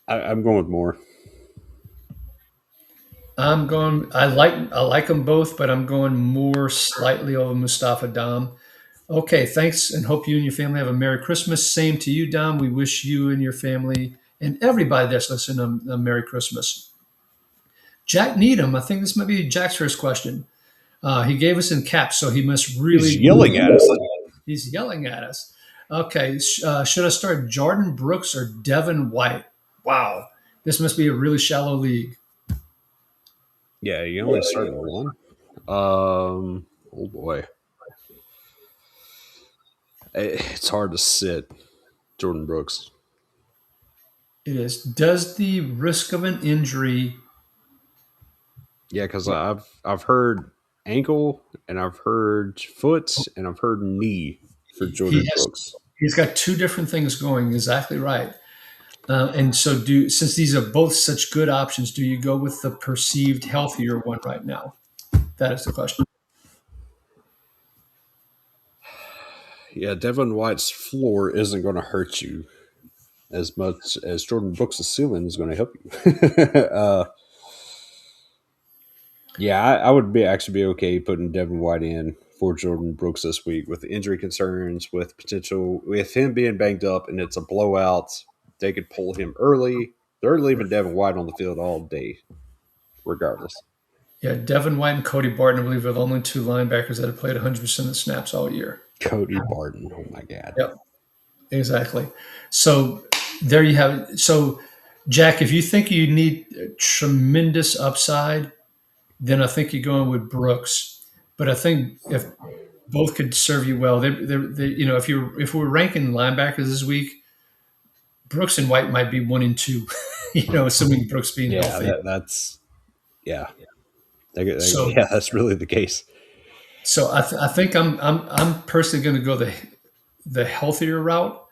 I'm going with Moore.
I'm going. I like them both, but I'm going more slightly over Mustafa, Dom. Okay, thanks, and hope you and your family have a Merry Christmas. Same to you, Dom. We wish you and your family and everybody that's listening a Merry Christmas. Jack Needham. I think this might be Jack's first question. He gave us in caps, so he must really.
He's yelling at us.
He's yelling at us. Okay, should I start Jordan Brooks or Devin White? Wow, this must be a really shallow league.
Yeah, you only started one. Oh boy, it's hard to sit Jordan Brooks.
It is. Does the risk of an injury?
Yeah, because I've heard ankle and I've heard foot and I've heard knee for Jordan Brooks.
He's got two different things going. Exactly right. And so, since these are both such good options, do you go with the perceived healthier one right now? That is the question.
Yeah, Devin White's floor isn't going to hurt you as much as Jordan Brooks' ceiling is going to help you. Yeah, I would actually be okay putting Devin White in for Jordan Brooks this week with injury concerns, with potential, with him being banged up and it's a blowout. They could pull him early. They're leaving Devin White on the field all day, regardless.
Yeah, Devin White and Cody Barton, I believe, are the only two linebackers that have played 100% of the snaps all year.
Cody Barton, oh my God.
Yep, exactly. So there you have it. So Jack, if you think you need a tremendous upside, then I think you're going with Brooks. But I think if both could serve you well, if we're ranking linebackers this week, Brooks and White might be 1 and 2. Assuming Brooks being
Yeah,
healthy.
that's yeah.
So,
Yeah, that's really the case.
I think I'm personally going to go the healthier route,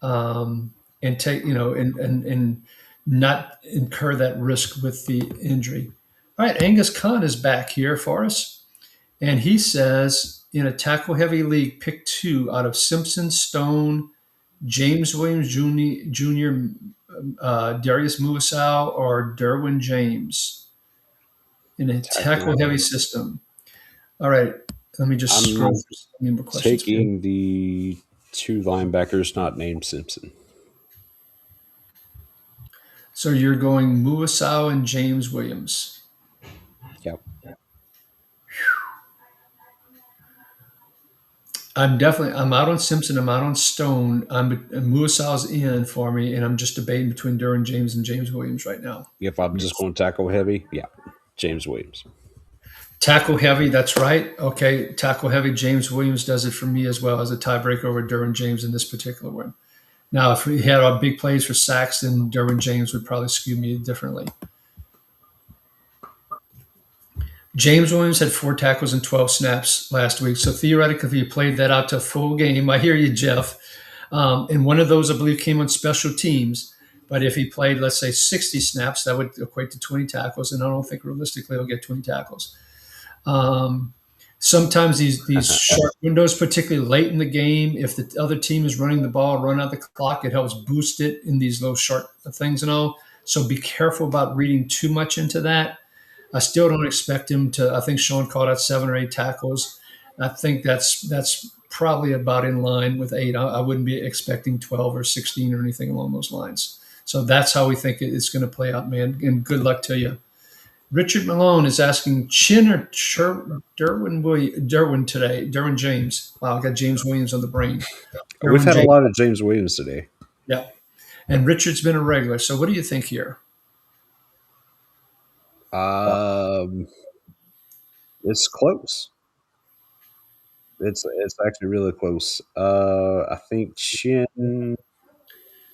and take and not incur that risk with the injury. All right, Angus Kahn is back here for us, and he says in a tackle heavy league, pick two out of Simpson, Stone, James Williams Jr., Darius Muasau, or Derwin James in a
Tackle.
tackle heavy system. All right, let me just scroll
I'm
through some more questions for you.
taking the two linebackers not named Simpson.
So you're going Muasau and James Williams.
Yep.
I'm out on Simpson. I'm out on Stone. Muasau's in for me, and I'm just debating between Derwin James and James Williams right now.
If I'm just going tackle heavy, yeah, James Williams.
Tackle heavy, that's right. Okay, tackle heavy. James Williams does it for me as well as a tiebreaker over Derwin James in this particular one. Now, if we had our big plays for sacks, then Derwin James would probably skew me differently. James Williams had 4 tackles and 12 snaps last week. So theoretically, if you played that out to a full game, I hear you, Jeff. And one of those, I believe, came on special teams. But if he played, let's say, 60 snaps, that would equate to 20 tackles. And I don't think realistically he'll get 20 tackles. Sometimes these short windows, particularly late in the game, if the other team is running the ball, run out the clock, it helps boost it in these little short things and all. So be careful about reading too much into that. I still don't expect him to. I think Shawn caught out 7 or 8 tackles. I think that's probably about in line with 8. I wouldn't be expecting 12 or 16 or anything along those lines. So that's how we think it's going to play out, man. And good luck to you. Richard Malone is asking Chin or Derwin today. Derwin James. Wow, I got James Williams on the brain.
We've
Derwin
had a
James.
lot of James Williams today.
Yeah. And Richard's been a regular. So what do you think here?
Um, it's close. It's actually really close. I think Chin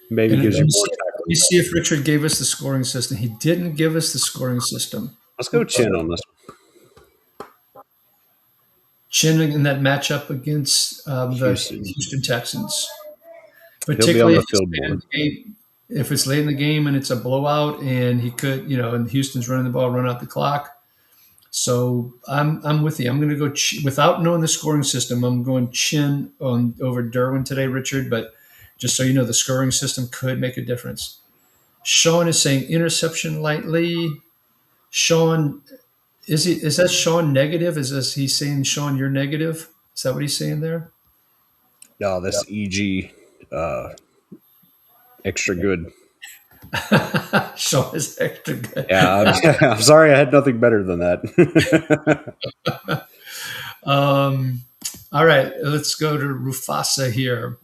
maybe
And
gives you more
let me
tackles.
see if Richard gave us the scoring system. He didn't give us the scoring system.
Let's go Chin on this
Chin in that matchup against
one.
the
Houston.
Houston Texans,
He'll be on
particularly
the field more.
if it's late in the game and it's a blowout, and he could, and Houston's running the ball, run out the clock. So I'm with you. I'm going to go without knowing the scoring system. I'm going Chin on over Derwin today, Richard. But just so you know, the scoring system could make a difference. Shawn is saying interception lightly. Shawn, is that Shawn negative? Is he saying Shawn you're negative? Is that what he's saying there?
No, that's EG. Extra good.
Shawn is extra good.
Yeah, I'm sorry. I had nothing better than that.
All right, let's go to Rufasa here.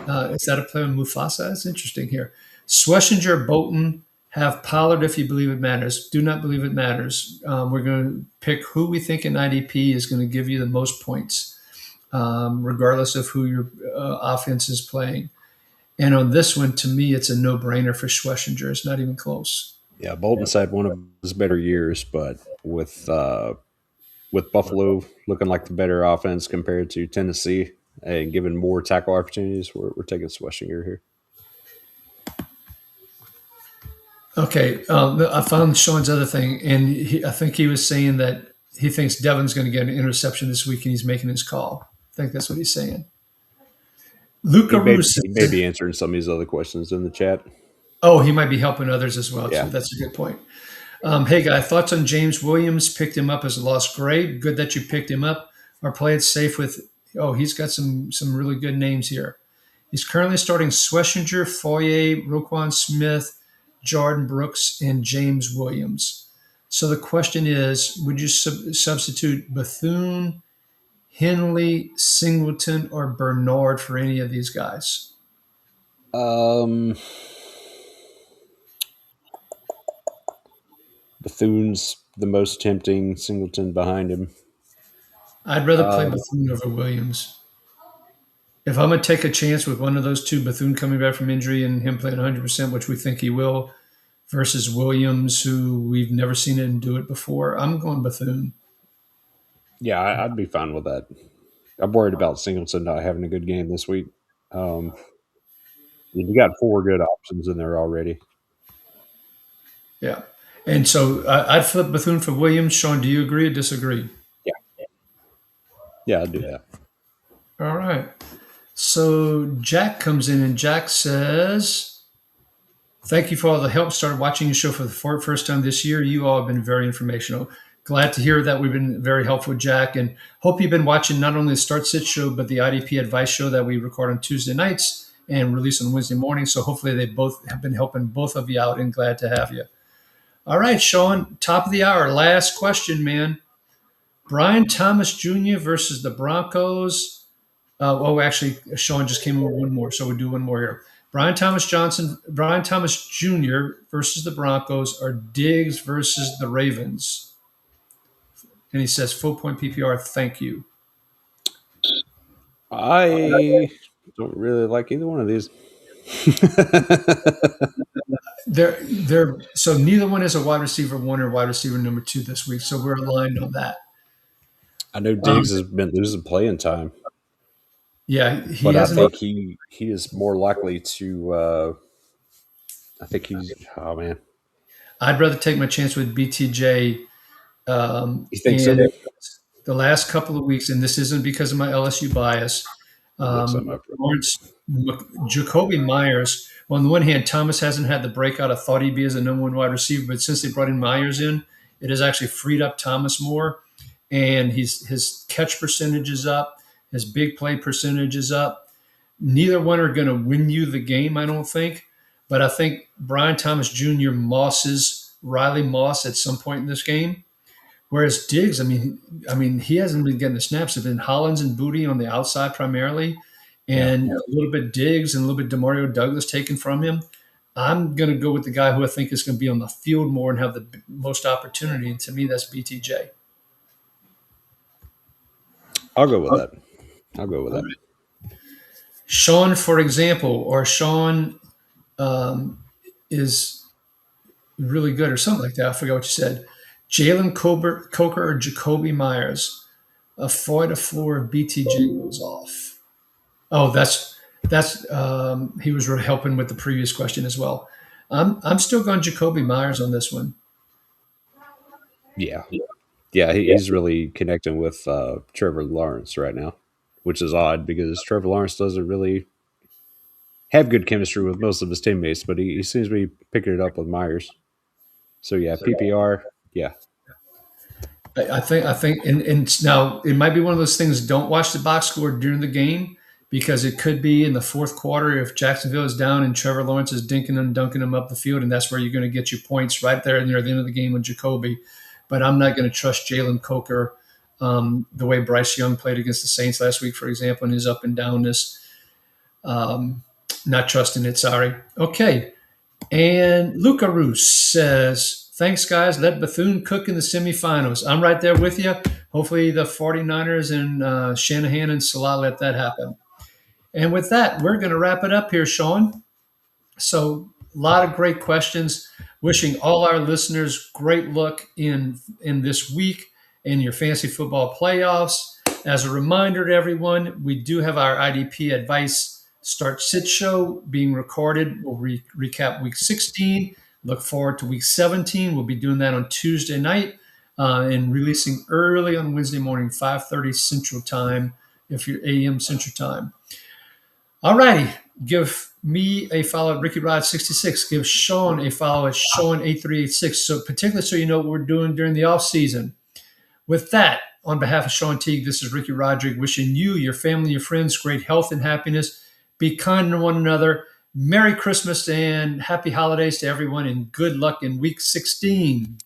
Is that a play on Mufasa? That's interesting here. Schlesinger, Bolton have Pollard if you believe it matters. Do not believe it matters. We're going to pick who we think in IDP is going to give you the most points, regardless of who your offense is playing. And on this one, to me, it's a no-brainer for Schlesinger. It's not even close.
Yeah, Bolton's had one of his better years, but with Buffalo looking like the better offense compared to Tennessee and given more tackle opportunities, we're taking Schlesinger here.
Okay, I found Sean's other thing, and I think he was saying that he thinks Devin's going to get an interception this week, and he's making his call. I think that's what he's saying. Luca Russo.
He may be answering some of these other questions in the chat.
Oh, he might be helping others as well,
Yeah.
too. That's a good point. Hey, guy, thoughts on James Williams? Picked him up as a lost grade. Good that you picked him up. Or play it safe with, he's got some really good names here. He's currently starting Schlesinger, Foyer, Roquan Smith, Jordan Brooks, and James Williams. So the question is, would you substitute Bethune, Henley, Singleton, or Bernard for any of these guys?
Bethune's the most tempting. Singleton behind him.
I'd rather play
Um,
Bethune over Williams. If I'm going to take a chance with one of those two, Bethune coming back from injury and him playing 100%, which we think he will, versus Williams, who we've never seen him do it before, I'm going Bethune.
yeah, I'd be fine with that. I'm worried about Singleton not having a good game this week. Um, you got four good options in there already.
Yeah. And so I'd flip Bethune for Williams. Shawn, do you agree or disagree?
Yeah, yeah, I'd do that.
All right. So Jack comes in and Jack says, "Thank you for all the help. Started watching your show for the first time this year. You all have been very informational. Glad to hear that we've been very helpful, Jack. And hope you've been watching not only the Start Sit show, but the IDP advice show that we record on Tuesday nights and release on Wednesday morning. So hopefully they both have been helping both of you out and glad to have you. All right, Shawn, top of the hour. Last question, man. Brian Thomas Jr. versus the Broncos. Actually, Shawn just came in with one more, so we'll do one more here. Brian Thomas Jr. versus the Broncos, or Diggs versus the Ravens. And he says, full point PPR, thank you.
I don't really like either one of these.
So neither one is a wide receiver one or wide receiver number two this week, so we're aligned on that.
I know Diggs has been losing playing time.
Yeah,
but I think he is more likely to. I think he's. Oh man,
I'd rather take my chance with BTJ.
You think so?
The last couple of weeks, and this isn't because of my LSU bias. Jacoby Myers. Well, on the one hand, Thomas hasn't had the breakout I thought he'd be as a number one wide receiver, but since they brought in Myers in, it has actually freed up Thomas more, and his catch percentage is up, his big play percentage is up. Neither one are going to win you the game, I don't think, but I think Brian Thomas Jr. mosses Riley Moss at some point in this game. Whereas Diggs, I mean, he hasn't been getting the snaps. It's been Hollins and Booty on the outside primarily, and a little bit Diggs and a little bit Demario Douglas taken from him. I'm going to go with the guy who I think is going to be on the field more and have the most opportunity. And to me, that's BTJ.
I'll go with that. I'll go with that.
Shawn, for example, or Shawn is really good or something like that. I forgot what you said. Jalen Coker or Jacoby Myers. Avoid a floor of BTJ goes off. Oh, that's he was helping with the previous question as well. I'm still going Jacoby Myers on this one.
Yeah, he's really connecting with Trevor Lawrence right now, which is odd because Trevor Lawrence doesn't really have good chemistry with most of his teammates, but he seems to be picking it up with Myers. So yeah, PPR, yeah.
I think, and now it might be one of those things. Don't watch the box score during the game because it could be in the fourth quarter if Jacksonville is down and Trevor Lawrence is dinking and dunking them up the field, and that's where you're going to get your points right there near the end of the game with Jacoby. But I'm not going to trust Jalen Coker the way Bryce Young played against the Saints last week, for example, and his up and downness. Not trusting it. Sorry. Okay. And Luca Roos says, thanks, guys. Let Bethune cook in the semifinals. I'm right there with you. Hopefully the 49ers and Shanahan and Salah let that happen. And with that, we're going to wrap it up here, Shawn. So a lot of great questions. Wishing all our listeners great luck in this week in your fantasy football playoffs. As a reminder to everyone, we do have our IDP advice Start Sit show being recorded. We'll recap week 16. Look forward to week 17. We'll be doing that on Tuesday night and releasing early on Wednesday morning, 5:30 Central Time, if you're AM Central Time. All righty. Give me a follow at Ricky Rod 66. Give Shawn a follow at Shawn 8386. So particularly so you know what we're doing during the off season. With that, on behalf of Shawn Teague, this is Ricky Roderick wishing you, your family, your friends great health and happiness. Be kind to one another. Merry Christmas and happy holidays to everyone, and good luck in week 16.